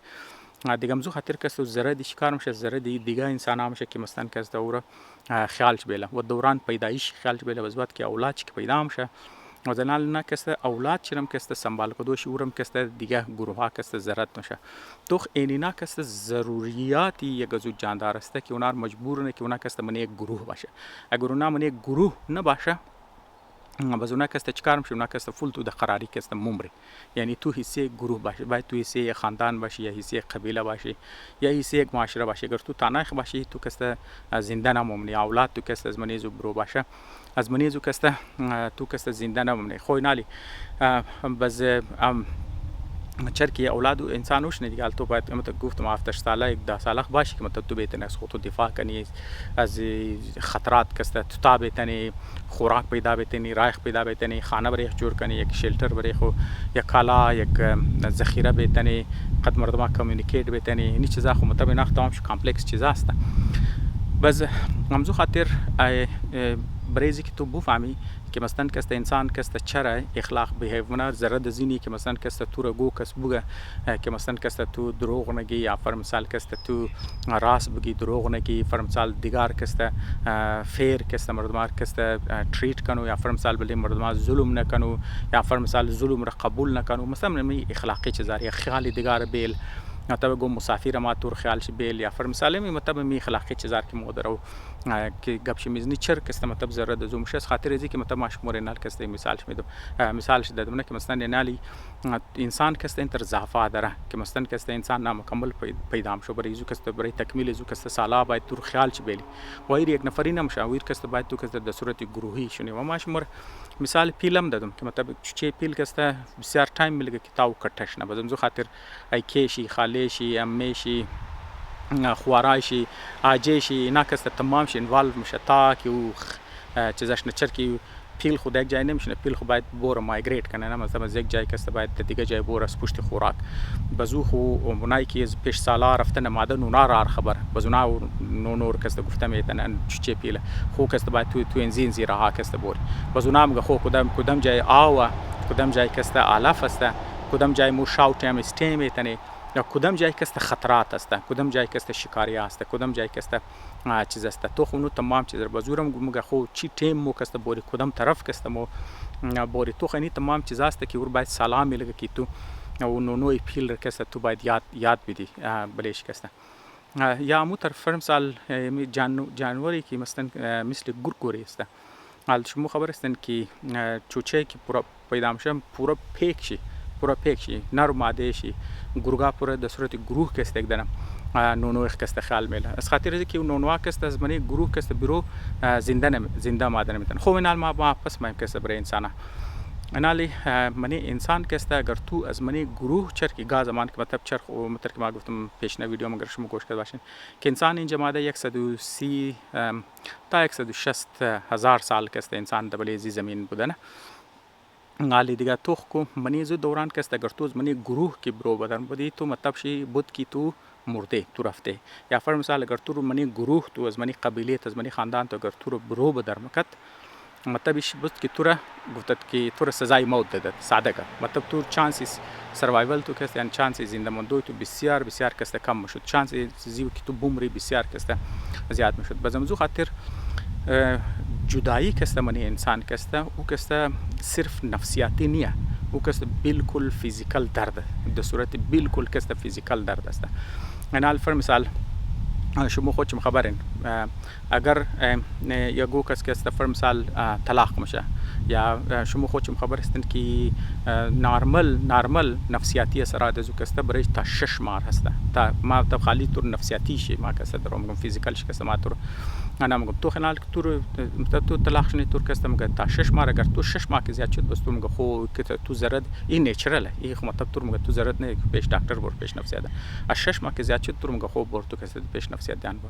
دیگه مزو خاطر کسته زره دی شکار میشه زره دیگه انسان هم میشه که مثلا کسته او را خیالش بیله و دوران پیدایش خیالش بیله بس بعد که اولاد که پیدا میشه و زنال نه کسته اولاد چرم کسته سنبال کدوش اورم کسته دیگه گروه ها کسته زرت میشه تو اینینا کسته ضروریاتی یک از جاندار است که اونا مجبور نه که اونا کسته من یک گروه باشه اگر اونا من یک گروه نباشه باز اونا کسته چیکار میشه اونا کسته فول تو د قراری کسته ممری یعنی تو حصه گروه باشه باید تو حصه خاندان باشی یا حصه قبیله باشی یا حصه یک معاشره باشی اگر تو تنها باشی تو کسته زنده نمونی اولاد تو کسته از منیزو برو باشه از منیزو کسته تو کسته زنده نمونی خوی نالی باز چرا که اولاد انسانوش نه دیگه تو باید مثلا گفتم 7 ساله یک 10 ساله باشی که مثلا تو بتونی از خودت دفاع کنی از خطرات کسته تو تابتنی خوراک پیدا بتنی رایخ پیدا بتنی خانه برای جور کنی یک شلتر برای خو یک کالا یک ذخیره بتنی قد مردم کمیونیکیت بتنی این چیزا خو مطلب نه تمام کامپلکس چیزا است بس همزو خاطر برایزی که تو بفهمی که مثلا کسته انسان کسته چرا اخلاق به حیوانات ضرر زینی که مثلا کسته تو را گو کس بگه که مثلا کسته تو دروغ نگی یا فر مثال کسته تو راست بگی دروغ نگی فر مثال دیگر کسته فیر کسته مردمار کسته تریت کنو یا فر مثال بلی مردمار ظلم نکنو یا فر مثال ظلم را قبول نکنو مثلا می اخلاقی چیزا یا خیال دیگر بیل مطلب گم مسافر ما تور خیال ش بیل یا فر مثال می مطلب می اخلاقی چیزا که مودرو که گپش میزنی چر کسته مطلب ضرر د زومش خاطر ازی که مطلب مشمور نال کسته مثالش میدم مثالش دادم که مثلا نالی انسان کسته انتر ضعفا داره که مثلا کسته انسان نامکمل پیدا شو برای زو کسته برای تکمیل زو کسته سالا باید تور خیال ش بیلی وایری یک نفری نمشه کسته باید تو کسته د صورت گروهی شونی و مشمور مثال پیلم دادم که مطلب چه پیل کسته بسیار تایم میلگه که تاو کټش نه بزم زو خاطر ای کیشی خالیشی امیشی خوارایشی آجیشی اینا کسته تمام شی انوالو میشه تا که او چیزش نچرکی پیل خود یک جای نمیشینه. پیل خود باید بور مایگریت کنه، نه مثلا از یک جای کسته باید دیگه جای بور از پشت خوراک. بزو خو اونایی که از پیش سالا رفتن ماده نونا را خبر بزونا نور کسته گفتم ایتن چه پیله خو کسته باید تو انزین زیرا ها کسته بور بزونا میگه خو کدام جای آوا کدام جای کسته آلاف است کدام جای مو شاوت هم استیم ایتنه یا کدام جای کسته خطرات است کدام جای کسته شکاری است کدام جای کسته چیز است تو خونو تمام چیز بزورم میگه خو چی تیم مو کسته بوری کدام طرف کسته مو بوری تو خنی تمام چیز است که ور باید سلام میلگه کی تو و نوی پیل کسته تو باید یاد بدی بلیش کسته یا مو طرف فرم سال جانوری که مثل گورگوری است حال شما خبر هستن که چوچه که پورا پیدا میشه پورا پیک شی نر ماده شی گرگا پورا در صورت گروه کسته دارم نونو کسته خیال میله از خاطر که نونو کسته از منی گروه کسته برو زنده ماده نمیتن خو اینال ما پس ما کسته برای انسانه انالی منی انسان کسته اگر تو از منی گروه چرکی گاز زمان که مطلب چرخ و متر که ما گفتم پیشنا ویدیو مگر شما گوش کرده باشین که انسان اینجا ماده 130 تا 160 هزار سال کسته انسان دبلی زمین بوده نه عالی دیگه تو کو منی زو دوران کست اگر تو منی گروه کی برو بدن بودی تو مطلب شی بود کی تو مرده تو رفته یا فر مثال اگر تو منی گروه تو از منی قبیله از منی خاندان تو اگر تو برو بدر مکت مطلب شی بود کی تو را گفتت کی تو را سزای موت داد ساده کا مطلب تو چانسز سروایوال تو کست یعنی چانسز زنده موندوی تو بسیار کست کم میشد چانس زیو کی تو بومری بسیار کست زیاد میشد بزمزو خاطر جدایی کسته منی انسان کسته او کسته صرف نفسیاتی نیه او کسته بالکل فیزیکال درد در صورت بالکل کسته فیزیکال درد است. من فر مثال شما خودتون خبرین اگر یا گو کس کسته فر مثال طلاق میشه یا شما خودتون خبر هستین که نارمل نفسیاتی اثرات از کسته برای تا 6 ماه هسته تا ما تا خالی طور نفسیاتی شی ما کسته درو میگم فیزیکال شی کسته ما طور انا میگم تو خلال تو طلاق شنی طور کسته میگه تا 6 ماه اگر تو 6 ماه که زیاد شد بس تو میگه خو که تو زرد این نیچرال این خو مطلب تو میگه تو زرد نه پیش دکتر بر پیش نفسیات از 6 ماه که زیاد شد تو میگه خو بر تو کسته پیش نفسیات دیان بر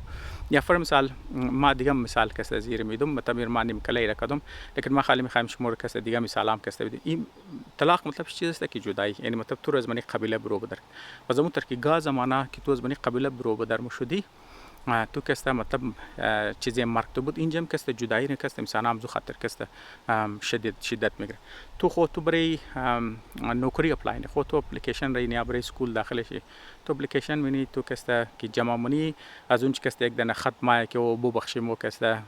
یا فر مثال ما دیگه مثال کسته زیر میدم مطلب معنی کلی رکدم لیکن ما خالی میخوایم شمور کسته دیگه مثالام کسته بدیم این طلاق مطلب چیز است که جدایی یعنی مطلب تو از منی قبیله برو بدر و زمون تر که گاز زمانه که تو از منی قبیله برو بدر مشودی تو کسته مطلب چیزی مرکب بود اینجام کسته جدایی نه کسته مثلا هم زو خاطر کسته شدت میگیره تو خود تو برای نوکری اپلای نه خود تو اپلیکیشن رای نه برای اسکول داخل شی تو اپلیکیشن منی تو کسته که جمع منی از اون کسته یک دنه ختمه که او بو بخشی مو کسته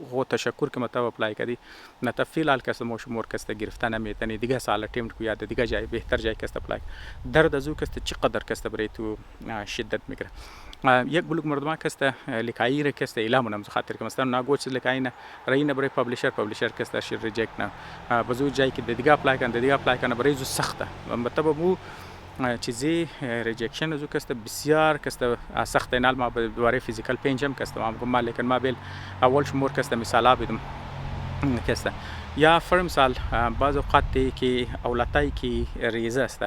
خو تشکر که مطلب اپلای کردی نه تا فیلال کسته مو شمور کسته گرفتن میتنی دیگه سال اتمپت کو یاد دیگه جای بهتر جای کسته اپلای درد از او کسته چقدر کسته برای تو شدت میگیره یک بلوک مردم کسته لکایی کسته اعلام خاطر که مثلا ناگوچ لکایی نه رای نه برای پابلیشر کسته شیر ریجکت نه بزو جای که دیگه اپلای کنه برای زو سخته مطلب مو چیزی ریجکشن زو کسته بسیار کسته سخته نال ما برای فیزیکال پینجم کسته ما گم لیکن ما بیل اول شمور کسته مثالا بدم کسته یا فر مثال بعض اوقات که اولتای که ریزه است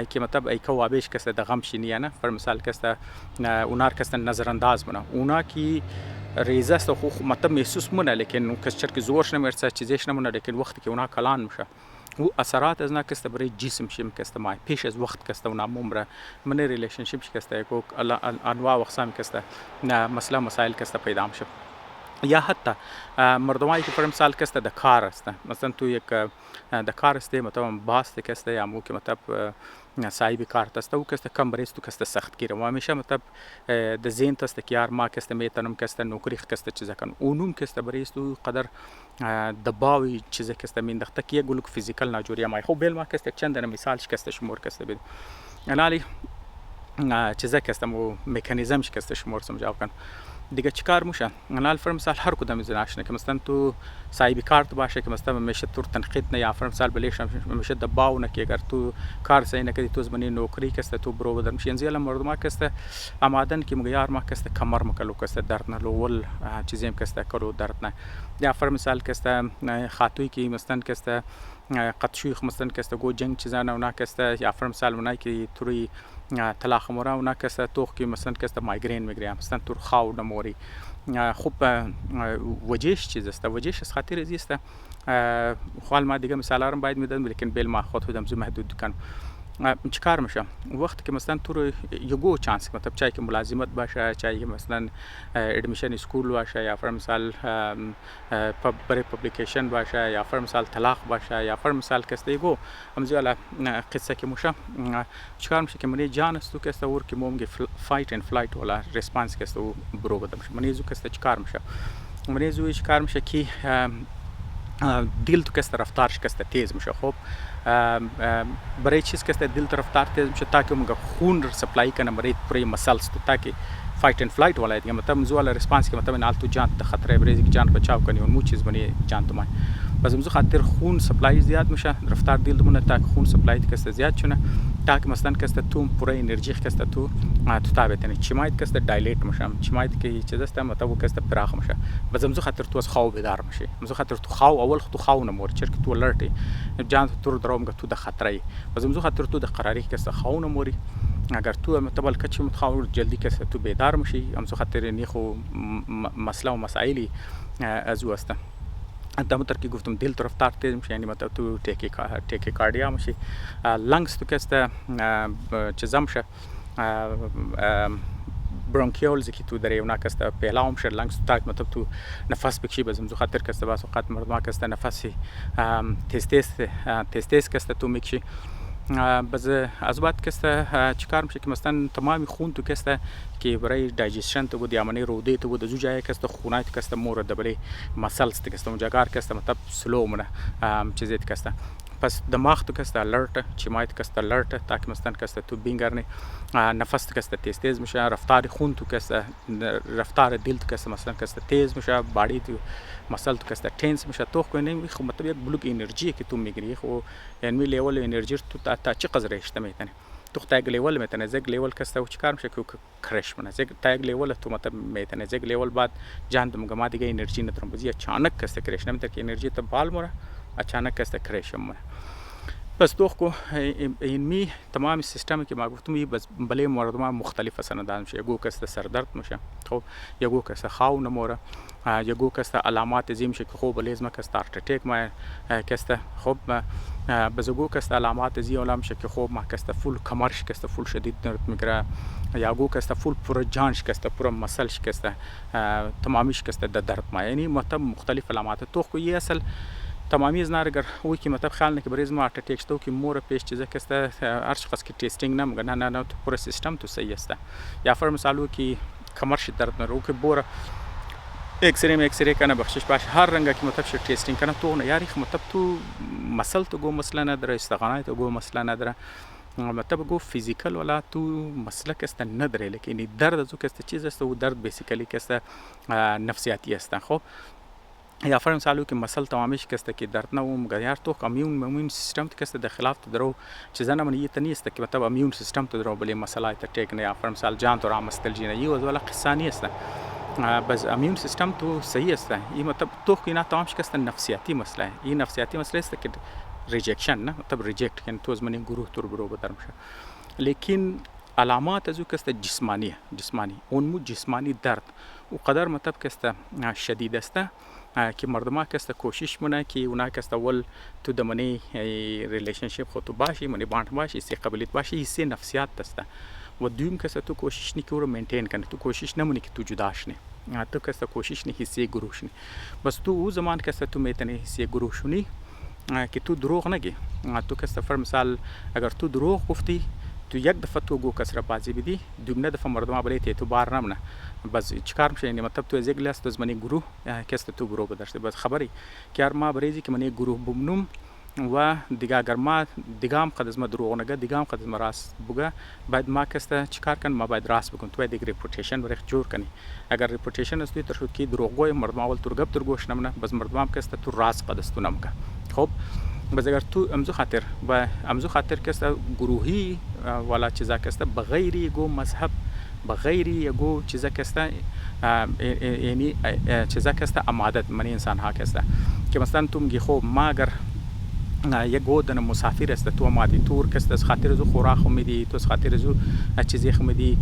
که مطلب ای کوابش کسته د غم شینی نه فر مثال کسته اونار کسته نظر انداز بنا اونا کی ریزه است خو مطلب محسوس مونه لیکن کس چرک زورش نمیرسه چیزش نمونه لیکن وقتی که اونا کلان میشه و اثرات از کسته برای جسم شیم کسته ما پیش از وقت کسته اونا عمره من ریلیشنشیپ کسته کو انواع و اقسام کسته مثلا مسائل کسته پیدا میشه یا حتی مردمایی که فرم سال کسته د کار است مثلا تو یک د کار است مطلب باست کسته یا مو که مطلب صاحب کار است او کسته کم بریست تو کسته سخت گیره و همیشه مطلب د زین تست که یار ما کسته میتونم کسته نوکری کسته چیزا کن اونم کسته بریست تو قدر دباوی چیزا کسته میندخته که گلوک فیزیکال ناجوری ما خو بیل ما کسته چند مثال کسته شمور کسته بید انالی چیزا کسته مو مکانیزم کسته شمور سمجاو کن دیگه چیکار میشه انال فرم مثال هر کدام از ناشنه که مثلا تو صاحب کارت باشه که مثلا میشه تو تنقید نه یا فرم مثال بلیش میشه دباو نه که اگر تو کار صحیح نکردی تو زمانی نوکری کسته تو برو بدر میشه انزیل مردم کسته آمادن که مگیار ما کسته کمر مکلو کسته درد نه لول چیزیم کسته کلو درد نه یا فرم مثال کسته خاتوی که مثلا کسته قطشوی مثلا کسته گو جنگ چیزا نه اونا کسته یا فرم مثال اونایی که توی تلاخ مورا اونا کسته توخ که مثلا کسته مایگرین میگیره مثلا تو خاو نموری خب وجهش چیز است وجهش از خاطر زیست خال ما دیگه مثالا رو باید میدادم لیکن بیل ما خودم زو محدود کنم چیکار میشه وقتی که مثلا تو رو یگو چانس مطلب چای که ملازمت باشه چای مثلا ادمیشن اسکول باشه یا فر مثال برای پابلیکیشن باشه یا فر مثال طلاق باشه یا فر مثال کسته یگو امزیالا قصه که میشه چیکار میشه که منی جان است تو کسته ور که مومگی فایت اند فلایت ولا ریسپانس کسته برو بدم منی زو کسته چیکار میشه منی زو چیکار میشه که دل تو کسته رفتارش کسته تیز میشه خب برای چیز کسته دل تو رفتار تیز میشه تا که موږ خون سپلای کنه برای پوره مسلس تو تا که فایت اند فلایت ولا دیگه مطلب زوال ریسپانس که مطلب نال تو جان ته خطر برای که جان بچاو کنی اون مو چیز بنی جان تو ما بس امزو خاطر خون سپلای زیاد میشه رفتار دل دمونه تا که خون سپلای کسته زیاد چونه تا که مثلا کسته تو پوره انرژی کسته تو تابع تنی چمایت کسته دایلیت میشه چمایت که چیز است مطلب کسته پراخ میشه بس امزو خاطر تو از خواب بیدار میشه امزو خاطر تو خاو اول تو خاو نمور چرک تو الرتی جان تو دروم تو د خطرای بس امزو خاطر تو د قراری کسته خاو نموری اگر تو متبل کچ متخاور جلدی کسته تو بیدار میشی امزو خاطر نیخو مسئله و مسائلی از واسطه انت متر که گفتم دل طرف تار تیز میشه یعنی مطلب تو تیکی کاردیا میشه لنگس تو کسته چیزا میشه برونکیولز که تو داره اونا کسته پیلاو میشه لنگس تو مطلب تو نفس بکشی بزم زو خاطر کسته باز اوقات مردم کسته نفسی تستیس کسته تو میکشی بز از بعد کسته چیکار میشه که مثلا تمام خون تو کسته که برای دایجستشن تو بود یا منی روده تو بود زو جای کسته خونای تو کسته مورد برای مسلس تو کسته مجاگار کسته مطلب سلو منه چیزی تو کسته پس دماغ تو کسته الرت چمایت کسته الرت تا که مثلا کسته تو بینگرنی نفس تو کسته تیز میشه رفتار خون تو کسته رفتار دل تو کسته مثلا کسته تیز میشه باڈی تو مسل تو کسته تنس میشه تو خو نه خو مطلب یک بلوک انرژی که تو میگیری خو یعنی لیول انرژی تو تا چه قدر رشته میتونه تو تاگ لیول میتونه زگ لیول کسته و چیکار میشه که کرش منه زگ تاگ لیول تو مطلب میتونه زگ لیول بعد جان تو ما دیگه انرژی ندارم بزی اچانک کسته کرش نمیتونه که انرژی تو بال مره اچانک کسته کرش مره بس دوخ این می تمام سیستمی که ما گفتم بس بله مردم مختلف سندان میشه یگو کسته سردرد میشه خب یگو کسته خاو نموره یگو کسته علامات زی میشه که خوب لیزم کسته هارت اتاک ما کسته خب بس یگو کسته علامات زی اولم میشه که خوب ما کسته فول کمرش کسته فول شدید درد میگیره یگو کسته فول پورا جانش کسته پورا مسلش کسته تمامیش کسته درد ما یعنی مختلف علامات تو خو یه اصل تمامی از نارگر وی که مطلب خیال نکه بریز ما هارت اتاک شدو که مور پیش چیزه کسته هر شخص که تستینگ نمیگه نه تو پورا سیستم تو صحیح است یا فر مثالو که کمرش درد نرو که بور اکسری کنه بخشش باش هر رنگه که مطلب شد تستینگ کنه تو نه یاری مطلب تو مسل تو گو مسئله نداره استغانه تو گو مسئله نداره مطلب گو فیزیکل ولا تو مسئله کسته نداره لیکن درد از او کسته چیز است و درد بیسیکلی کسته نفسیاتی است خب یا فرض مثالو که مسل تمامیش کسته که درد نه و مگیار تو امیون سیستم کسته د خلاف درو چیزا نه منی ته نیست که مطلب امیون سیستم تو درو بلی مسئله ته ټیک نه یا فرض مثال جان تو را مستلجی نه یو ولا قصانی است بس امیون سیستم تو صحیح است این مطلب تو که نه تمامش کسته نفسیاتی مسئله این نفسیاتی مسئله است که ریجکشن نه مطلب ریجکت کنه تو از من گروه تو برو بدرم شه لیکن علامات از او کسته جسمانی اون مو جسمانی درد و قدر مطلب کسته شدید است که مردم کسته کوشش مونه که اونا کسته ول تو دمنی ریلیشنشیپ خود باشی منی باند باشی سی قبلیت باشی سی نفسیات است و دوم کسته تو کوشش نی که رو مینتین کنی تو کوشش نمونی که تو جداش نی تو کسته کوشش نی حسی گروش نی بس تو او زمان کسته تو میتونی حسی گروش نی که تو دروغ نگی تو کسته فر مثال اگر تو دروغ گفتی تو یک دفعه تو گو کسره بازی بدی دومنه دفعه مردم بلیت تو بار نمونه بس چیکار میشه یعنی مطلب تو از یک لاس از منی گروه کسته تو گروه بداشته بس خبری که هر ما بریزی که منی گروه بمنم و دیگه اگر ما دیگه هم قد از ما دروغ نگه دیگه هم قد از ما راست بگه باید ما کسته چیکار کن ما باید راست بگن تو باید یک ریپوتیشن برای جور کنی اگر ریپوتیشن است تو شد که دروغگوی مردم اول تو گپ درگوش نمونه بس مردم هم کسته تو راست قد است تو نمگه خب بس اگر تو امزو خاطر کسته گروهی ولا چیزا کسته بغیر یگو مذهب بغیر یگو چیزا کسته یعنی چیزا کسته عمادت منی انسان ها کسته که مثلا تو میگی خب ما اگر یگو دن مسافر است تو آمدی تور کست از خاطر زو خوراک میدی تو از خاطر زو چیزی میدی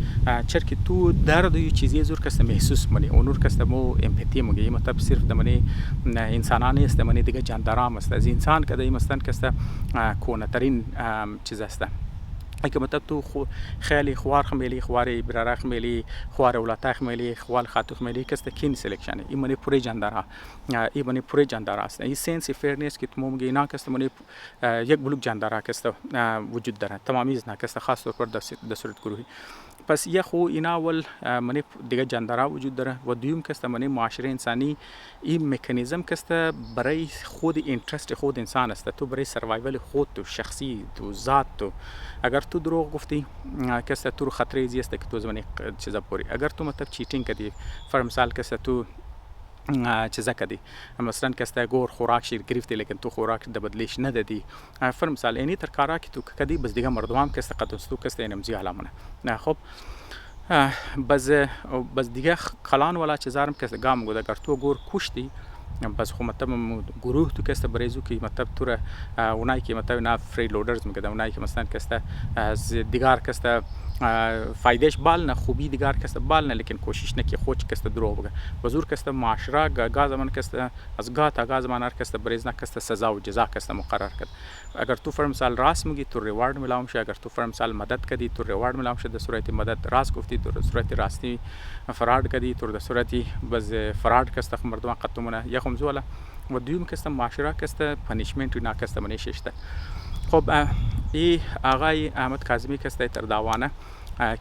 چرکی تو درد و چیزی زور کست محسوس منی اونور کست مو امپاتی مگی مطلب صرف دمنی انسانانی است دمنی دیگه جاندارام است از انسان کده این مستن کست کونه ترین چیز است که مطلب تو خیلی خوار خمیلی خوار براره خمیلی خوار اولتا خمیلی خوال خاتو خمیلی کست کین سلکشن این منی پوری جاندارا این منی پوری جاندارا است این سنس فرنس که تو ممگی اینا کست منی یک بلوک جاندارا کست وجود داره تمامیز نه کست خاص طور پر در صورت گروهی پس یه خو اینا اول منی دیگه جاندارا وجود داره و دوم کست منی معاشره انسانی این مکانیزم کست برای خود اینترست خود انسان است تو برای سروایول خود تو شخصی تو ذات تو اگر تو دروغ گفتی کست تو رو خطره زیست که تو زمانی چیزا پوری اگر تو مطلب چیتینگ کردی فر مثال کست تو چیزا کردی مثلا کست گور خوراک شیر گرفتی لیکن تو خوراک د بدلیش ندادی فر مثال اینی تر کارا که تو کدی بس دیگه مردم کست قدستو کست اینم علامه نه خب بس دیگه کلان ولا چیزارم کست گام گود اگر تو گور کشتی بس خو مطلب گروه تو کست بریزو که مطلب تو را اونایی که مطلب نه فری لودرز میگه اونایی که مثلا کست از دیگر کست فایدهش بال نه خوبی دیگر کست بال نه لیکن کوشش نکی خوش کست درو بگه بزرگ کست معاشره گاز من کست از گا تا گاز من هر کست بریز نه کست سزا و جزا کست مقرر کرد اگر تو فرم سال راست میگی تو ریوارد میلاوم شه اگر تو فرم سال مدد کردی تو ریوارد میلاوم شه در صورت مدد راست گفتی تو صورت راستی فراد کردی تو در صورت بز فراد کست مردم قطمونه یخم زولا و دوم کست معاشره کست پنیشمنت نه کست منیششته خب ای آقای احمد کاظمی کست تر داوانه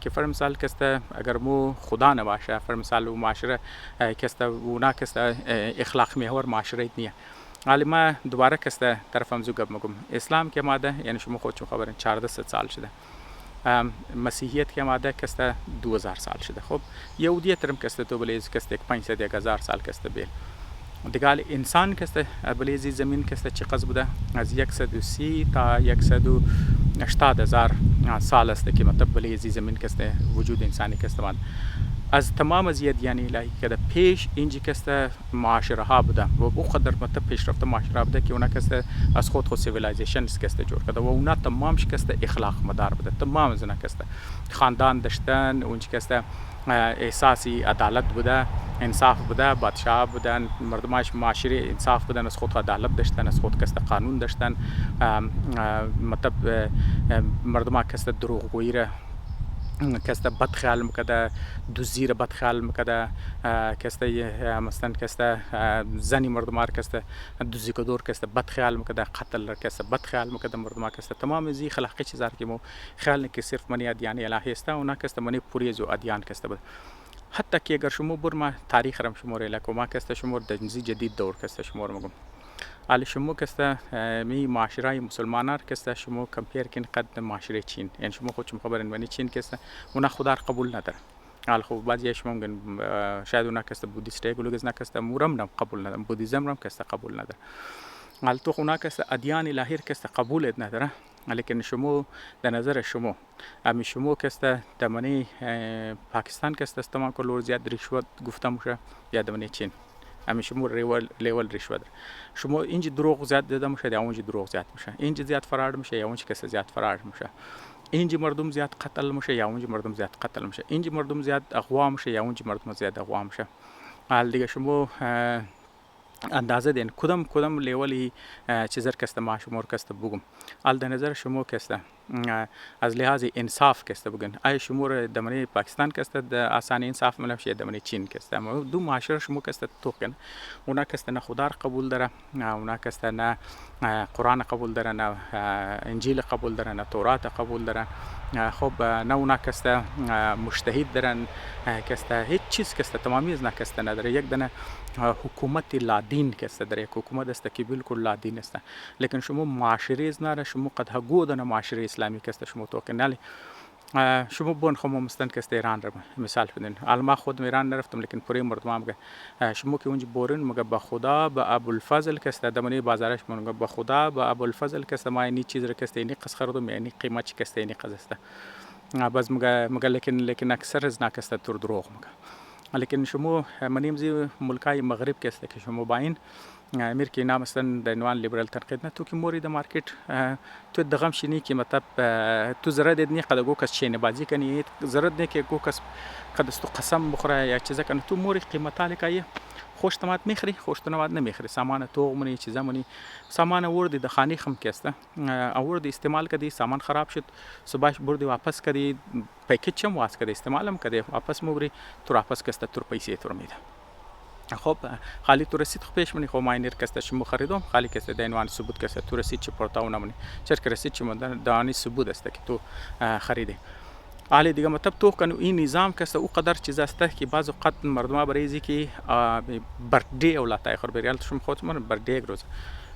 که فر مثال کست اگر مو خدا نباشه فر مثال و معاشره کست اونا کست اخلاق محور معاشره نیه حالی ما دوباره کست طرفم زو گپ مگم اسلام که ماده یعنی شما خودتون خبرین 14 سال شده مسیحیت که ماده کست 2000 سال شده خب یهودیت ترم کست تو بلیز کست 500 1000 سال کست بیل دیگه انسان کست بلیزی زمین کست چی قض بوده از 130 تا 170,000 سال است که مطلب بلیزی زمین کست وجود انسانی کست من از تمام از یعنی الهی که در پیش اینجی کست معاشره ها بوده و او قدر مطلب پیشرفت معاشره بوده که اونا کست از خود سیویلایزیشن کست جور کرده و اونا تمامش کست اخلاق مدار بوده تمام از اونا کست خاندان داشتن اونجی کست احساسی عدالت بوده انصاف بوده بادشاه بودن مردماش معاشره انصاف بودن از خود عدالت داشتن از خود کست قانون داشتن مطلب مردما کست دروغگویی را کست بد خیال میکده دوزی را بد خیال میکده کست مثلا کست زنی مردم ها کست دوزی کدور کست بد خیال میکده قتل را کست بد خیال میکده مردم ها کست تمام زی خلاقی چیزار که مو خیال نکی صرف منی ادیان الهی است اونا کست منی پوری زو ادیان کست بود حتی که اگر شما برما تاریخ رم شماره لکو ما کست شمار دنزی جدید دور کست شمار مگم حالی شما کست می معاشره مسلمانان کست شما کمپیر کن قد معاشره چین یعنی شما خودشون خبرین ونی چین کست اونا خدا را قبول نداره حال خوب بعضی شما میگن شاید اونا کست بودیست گلوگز نکست مورم نم قبول نداره بودیزم رم کست قبول نداره حال تو اونا کست ادیان الهی کست قبول نداره لیکن شما در نظر شما امی شما کست دمانی پاکستان کست استعمال کلور زیاد رشوت گفته میشه یا دمانی چین امی شما لیول رشوت شما اینجا دروغ زیاد داده میشه یا اونجا دروغ زیاد میشه اینجا زیاد فرار میشه یا اونجا کس زیاد فرار میشه اینجا مردم زیاد قتل میشه یا اونجا مردم زیاد قتل میشه اینجا مردم زیاد اغوا میشه یا اونجا مردم زیاد اغوا میشه حال دیگه شما اندازه دین کدام لیولی چیزر کست ما شمار کست بگم حال در نظر شما کست از لحاظ انصاف کست بگن آیا شمار دمنی پاکستان کست آسانی انصاف ملم شه دمنی چین کست اما دو معاشره شما کست توکن اونا کست نه خدا قبول داره اونا کست نه قرآن قبول داره نه انجیل قبول داره نه تورات قبول داره خب نه اونا کست مجتهد دارن کست هیچ چیز کست تمامی از نه کست نداره یک دنه حکومت لادین کست داره یک حکومت است که بالکل لادین است لیکن شما معاشره از نره شما قد هگو دنه معاشره اسلامی کست شما توکن نلی شما بون خو مستن کست ایران رو مثال بدین ما خود ایران نرفتم لیکن پوری مردم میگه شما که اونجا بورن میگه با خدا با ابوالفضل کست دمنی بازارش میگه با خدا با ابوالفضل کست ما اینی چیز رو کست اینی قص خردم یعنی قیمت کست اینی قص است باز میگه لیکن اکثر از نکست تر دروغ میگه لیکن شما منیم زی ملکای مغرب کست که شما باین امیر که اینا مثلا در عنوان لیبرال تنقید نه تو که موری در مارکت تو دغم شینی که مطلب تو ضرر دید نی قد گو کس چینه بازی کنی ضرر نی که گو کس قد است قسم بخوره یا چیزا کنه تو موری قیمت علی خوش تمات میخری خوش تمات نمیخری سامان تو منی چیزا منی سامان آوردی در خانه خم کسته آوردی استعمال کردی سامان خراب شد صبحش بردی واپس کردی پکیج چم واس کردی استعمالم کردی واپس موری تو واپس کسته تو پیسې تو میده خب خالی تو رسید پیش منی خب ماینر کسته شما خریدم خالی کسته در عنوان ثبوت کسته تو رسید چه پرتاونه منی چرا که رسید چه دانی ثبوت است که تو خریدی حالی دیگه مطلب تو کنو این نظام کسته او قدر چیز است که بعض اوقات مردم برای که بردی اولاد اخر بریال شما خود من بردی روز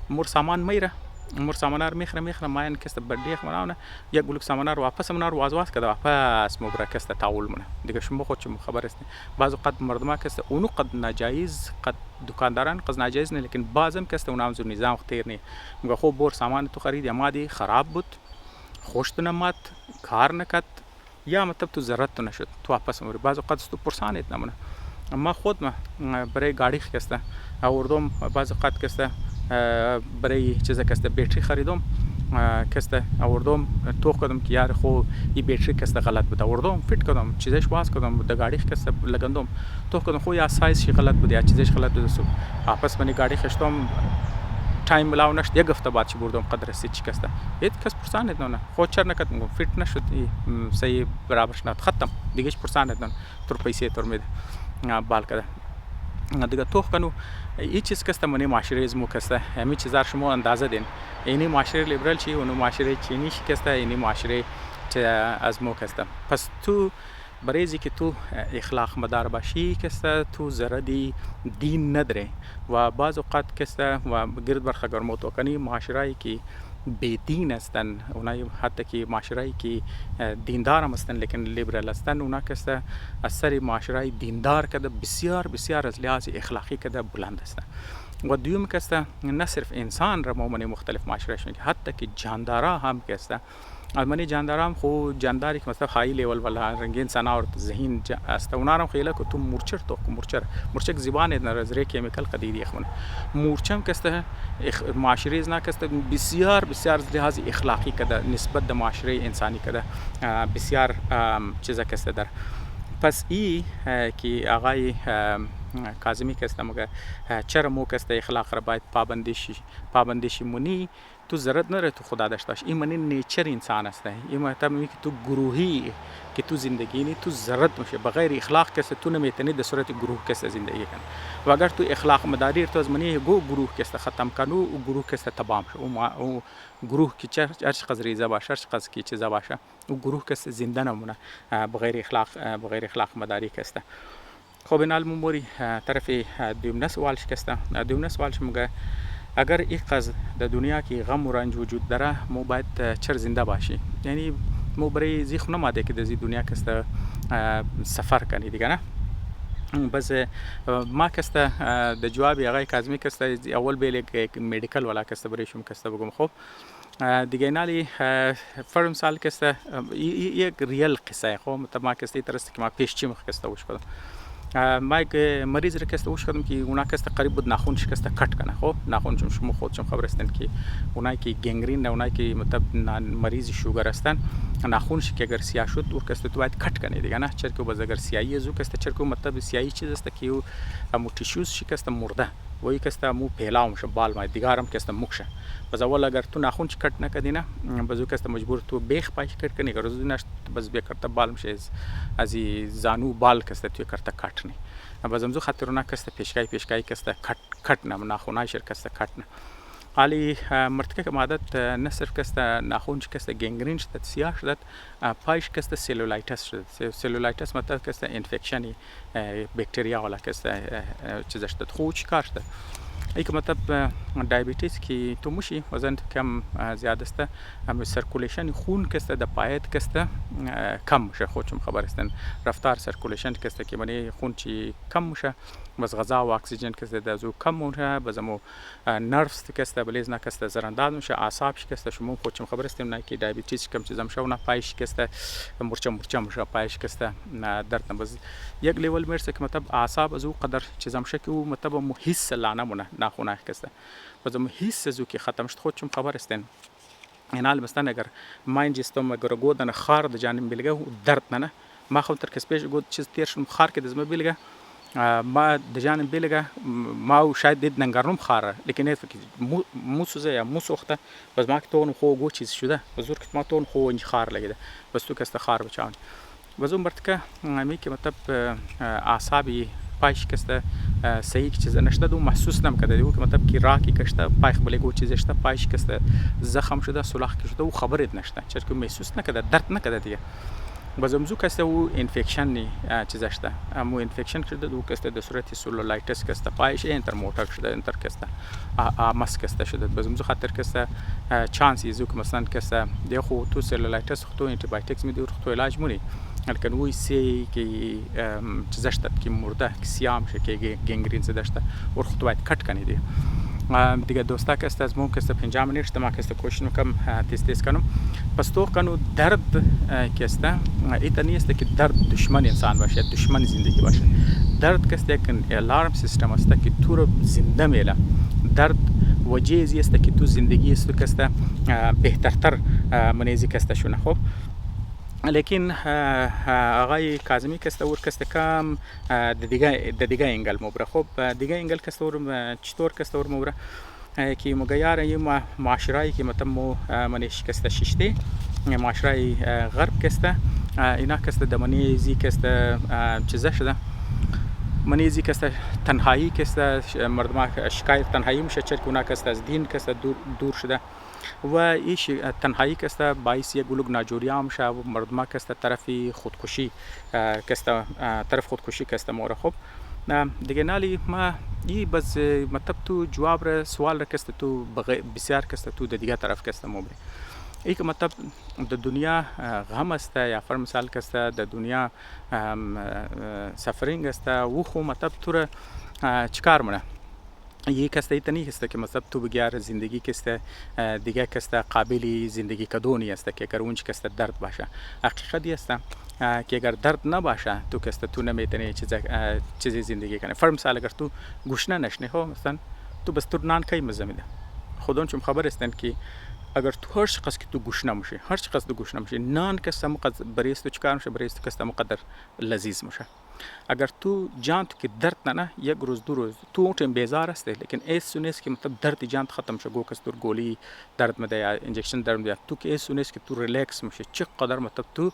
مور سامان میره مور سامانار میخره ماین کسته بردی خمرانه یک گلوک سامانار واپس منار واز کده واپس مبره کسته تاول منه دیگه شما خود چه خبر است بعض اوقات مردم کسته اونو قد ناجایز قد دکانداران قد ناجایز نه لیکن بعضم کسته اونام زو نظام خطیر نه میگه خب بور سامان تو خرید مادی خراب بود خوشت نمات کار نکت یا مطلب تو ضرورت نشد تو واپس مبره بعض اوقات تو پرسانت نمونه اما خود ما برای گاڑی کسته آوردم بعض اوقات کسته برای چیزا کسته بطری خریدم کسته آوردم تو کدام که یار خو این بطری کسته غلط بود آوردم فیت کدام چیزش واس کدام د گاڑی کسته لگندم تو کدام خو یا سایز شی غلط بود یا چیزش غلط بود سو واپس منی گاڑی خشتم تایم ملاو نشد یک هفته بعد چی بردم قدر سی چی کسته هیچ کس پرسانت نه خود چر نکردم فیت نشد صحیح برابر شد ختم دیگه پرسانت نه تو پیسې تور مید بال کده دیگه تو کنو این چیز کسته منی معاشره ازمو کسته همین چیزار شما اندازه دین اینی معاشره لیبرال چی اونو معاشره چینی شی کسته اینی معاشره ازمو کسته پس تو برای که تو اخلاق مدار باشی کسته تو زردی دین نداره و بعض اوقات کسته و گرد برخگر موتوکنی معاشره که بیدین هستن اونای حتی که معاشره که دیندار هم هستن لیکن لیبرال هستن اونا کسته اثر معاشره دیندار کده بسیار از لحاظ اخلاقی کده بلند هستن و دوم کسته نه صرف انسان را مومن مختلف معاشره شون حتی که جاندارا هم کسته المانی جاندارام خو جانداری که مثلا های لیول ولا رنگین سناور ذهین است اونارم خیلی که تو مورچر تو مورچک زبان نظریه کیمیکال قدیدی اخونه مورچم کسته معاشره نه کسته بسیار لحاظ اخلاقی کده نسبت د معاشره انسانی کده بسیار چیزا کسته در پس ای که آقای کاظمی کسته مگه چرا مو کسته اخلاق را باید پابندی شی منی تو ضرورت نره تو خدا داشته باش این منی نیچر انسان است این مطلب میگه که تو گروهی که تو زندگی نی تو ضرورت میشه بغیر اخلاق کسته تو نمیتونی در صورت گروه کسته زندگی کنی و اگر تو اخلاق مداری تو از منی گروه کسته ختم کنو او گروه کسته تمام شو او گروه کی چرچ قز ریزه باشه چرچ کی چیزا باشه او گروه کسته زنده نمونه بغیر اخلاق مداری کسته خب این موری طرف دوم سوال شکسته دوم سوالش میگه اگر یک قض در دنیا کی غم و رنج وجود داره مو باید چر زنده باشی یعنی مو برای زیخ نماده که در دنیا کسته سفر کنی دیگه نه بس ما کسته د جواب آقای کاظمی کسته اول بیل مدیکل والا کسته برای شما کسته بگم خب دیگه نالی فرم سال کسته یک ریل قصه خب مطلب ما کسته ترسته که ما پیش چی کسته وش کردم ما یک مریض را کسته وش کردم که اونا کسته قریب بود ناخون شکسته کٹ کنه خب ناخون چون شما خودشون خبر هستن که اونایی که گنگرین اونایی که مطلب مریض شوگر هستن ناخونش که اگر سیاه شد او کسته تو باید کٹ کنه دیگه نه چرا که باز اگر سیاهی از او کسته چرا که مطلب سیاهی چیز است که او مو تیشوز شکسته مرده و یک کسته مو پیلاو میشه بال ما دیگه هم کسته مکشه باز اول اگر تو ناخون کٹ نکردی نه باز او کسته مجبور تو بیخ پایش کٹ کنی اگر روزی نشد باز بیا کرتا بال میشه از زانو بال کسته تو کرتا کٹ نی باز امزو خاطر کسته پیشکای کسته کٹ نه ناخونای شر کسته کٹ نه حالی مرتکه که عادت نه صرف کسته ناخون کسته گنگرین شد سیاه شد پایش کسته سلولایتس شد سلولایتس مطلب کسته انفکشنی بکتریا والا کسته چیزش شد خوب چیکار شد ای که مطلب دیابتیس که تو موشی وزن کم زیاد است هم سرکولیشن خون کسته د پایت کسته کم میشه خودشون خبر هستن رفتار سرکولیشن کسته که منی خون چی کم میشه بس غذا و اکسیژن کسته دازو کم میشه بازمو نرفز کسته بلیز نه کسته زرنداد میشه اعصاب کسته شما خودشون خبر هستیم نه که دیابتیس کم چیزام شو نه پایش کسته مرچه میشه پایش کسته درد نه بس یک لیول میرسه که مطلب اعصاب از او قدر چیزام شه که او مطلب مو حس لانه مونه ناخونایخ کسته بازم هیچ چیزو که ختم شد خودشم خبر استن اینال مثلا اگر ماین جستم اگر گودن خار د جانم بلگه درد نه ما خو تر کس پیش گود چیز تیر شم خار که دزم بلگه ما د جانم بلگه ما شاید دید نگرنم خاره لیکن نه فکر موسوزه یا موسوخته بس ما که تون خو گو چیز شده بزرگ که ما تون خو این خار لگیده بس تو کست خار بچان بازم برتکه می که مطلب اعصابی پایش کسته صحیح چیز نشته دو محسوس نم کرده دیو که مطلب کی راکی کشته پایخ بلگو چیز شته پایش کسته زخم شده سولاخ شده و خبرت نشته چرا که محسوس نکرده درد نکرده دیگه بازم زو کسته و انفکشن نی چیز شته امو انفکشن شده دو کسته در صورت سلولایتس کسته پایش انتر موتر شده انتر کسته مس کسته شده بازم زو خاطر کسته چانسی زو که مثلا کسته دی خو تو سلولایتس خو تو انتی بایوتیکس می دی تو علاج مونی لكن هو يسي كي تزشتت كي مرده كي سيام شكي گنگرین زدشته ورخت باید کٹ کنی دی دیگه دوستا که است از ممکن است 5 منیت ما که است کوشش میکنم تست کنم پس تو کنو درد که است ایت نیست که درد دشمن انسان باشه دشمن زندگی باشه درد که است یک الارم سیستم است که تو رو زنده میله درد وجه است که تو زندگی است که است بهترتر منیزی که است شونه خب لیکن آقای کاظمی کسته ور کسته کم د دیگه انگل مبره خب دیگه انگل کسته ور چطور کسته ور مبره که مگیار یم معاشرایی که متمو منش کسته ششته معاشرای غرب کسته اینا کسته دمنی زی کسته چیزا شده منیزی کسته تنهایی کسته مردم شکایت تنهایی میشه چرا که اونا کسته از دین کسته دور شده و ایش تنهایی کسته باعث یک گلوگ ناجوری میشه و مردم کسته طرف خودکشی کسته طرف خودکشی کسته مورا خب دیگه نالی ما ای بس مطلب تو جواب را سوال را کسته تو بسیار کسته تو دیگه طرف کسته مبری ای که مطلب د دنیا غم است یا فر مثال کسته د دنیا سفرینگ است و خو مطلب تو را چیکار منه یک کسته ایت نیست است که مثلا تو بگیار زندگی کسته دیگه کسته قابلی زندگی کدونی است که اگر اونج کسته درد باشه حقیقتی است که اگر درد نباشه تو کسته تو نمیتونی چیزی زندگی کنی فر مثال اگر تو گوشنه نشنی ها مثلا تو بس تو نان کی مزه میده خودون چون خبر استن که اگر تو هر شخص که تو گوشنه میشی هر شخص تو گوشنه میشی نان کسته مقدر بریست تو چکار میشه بریست کسته مقدر لذیذ میشه اگر تو جان تو که درد نه یک روز دو روز تو اون بیزار است لیکن ایس سونیس که مطلب درد جان ختم شه گو کس تو گولی درد میده یا انجکشن درد میده تو که ایس سونیس که تو ریلکس میشه چقدر مطلب تو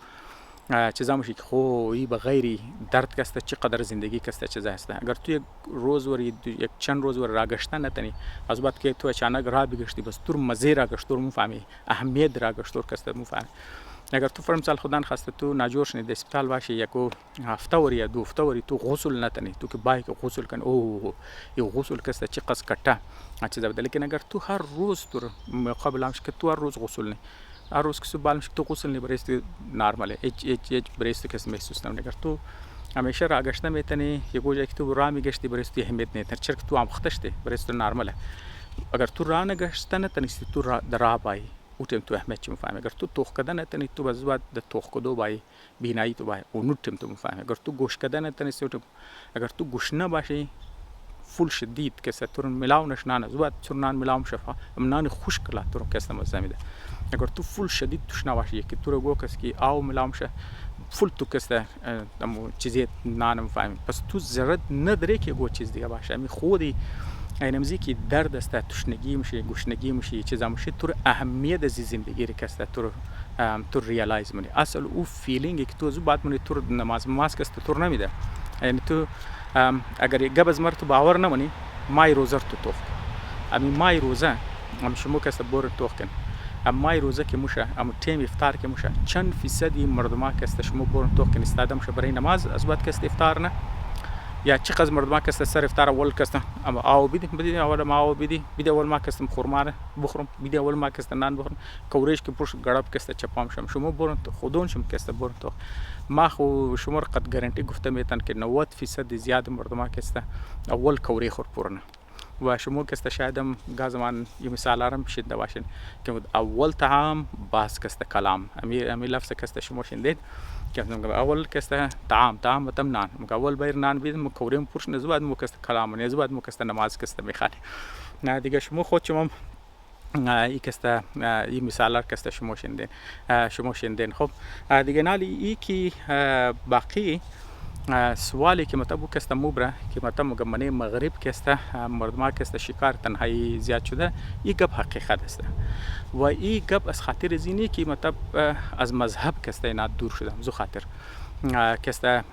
چیزا میشه که خو ای بغیری درد کسته چقدر زندگی کسته چیزا هست اگر تو یک روز ور یک چند روز ور راگشتن نتنی از بعد که تو اچانک را بگشتی بس تو مزه راگشتور مفهمی اهمیت راگشتور کسته مفهمی اگر تو فرم سال خدان خواسته تو ناجور شنی د اسپیتال باشی یکو هفته ور یا دو هفته ور تو غسل نتنی تو که بای که غسل کن او یو غسل کسته چی قص کټه چیزا بده لیکن اگر تو هر روز تو مقابل همش که تو هر روز غسل نه هر روز که صبح تو غسل نه برست نرماله اچ برست کس محسوس نه اگر تو همیشه راگشته میتنی یکو جای که تو را میگشتی برست اهمیت نه تر چرک تو هم ختشته برست نرماله اگر تو را نگشته نه تنیستی تو درا بای اوتم تو اهمیت چی مفهمی اگر تو توخ کدن نتنی تو باز بعد د توخ کدو بای بینایی تو بای اونوتم تو مفهمی اگر تو گوش کدن نتنیستی اگر تو گوش نه باشی فول شدید که ستون ملاو نشنان زود چرنان ملاو شفا امنان خوش کلا تو رو کس نمزمیده اگر تو فول شدید توش نباشی که تو رو گو کس کی آو ملاو شه فول تو کس دمو چیزی نان مفهمی پس تو زرد نداره که گو چیز دیگه باشه می خودی اینمزی که درد است تشنگی میشه گوشنگی میشه چیزا میشه تو اهمیت از زندگی کست تو ریالایز منی اصل او فیلینگی که تو زو بعد منی تو نماز کست تو نمیده یعنی تو اگر گبز مر تو باور نمونی مای روزر تو توخ امی مای روزه ام شمو کست بور توخ کن ام مای روزه که موشه ام تیم افطار که موشه چند فیصدی مردما کست شمو بور توخ کن استادم شه برای نماز از بعد کست افطار نه یا چقدر مردم کست سر افطار اول کست اما آو بیدی اول ما آو بیدی اول ما کستم خورمانه بخورم بیدی اول ما کست نان بخورم کوریش که پرش گراب کست چپام شم شما برون تو خودون شم کست برون تو ما خو شما قد گارانتی گفته میتن که 90% زیاد مردم کست اول کوری خور پرنه و شما کست شایدم گازمان یه مثال آرم شده باشین که اول طعام باز کست کلام امی لفظ کست شما شندید اول کسته طعام و تم نان اول بایر نان بیدم مکوریم پرش نزباد مو کسته کلام نزباد مو کسته نماز کسته میخوانی نه دیگه شما خود شما ای کسته این مثال کسته شما شنیدین خب دیگه نالی ای کی باقی سوالی که مطلب کسته موبره که مطلب مگمنه مغرب کسته مردما کسته شکار تنهایی زیاد شده این گپ حقیقت است و این گپ از خاطر زینی که مطلب از مذهب کسته اینا دور شده زو خاطر کسته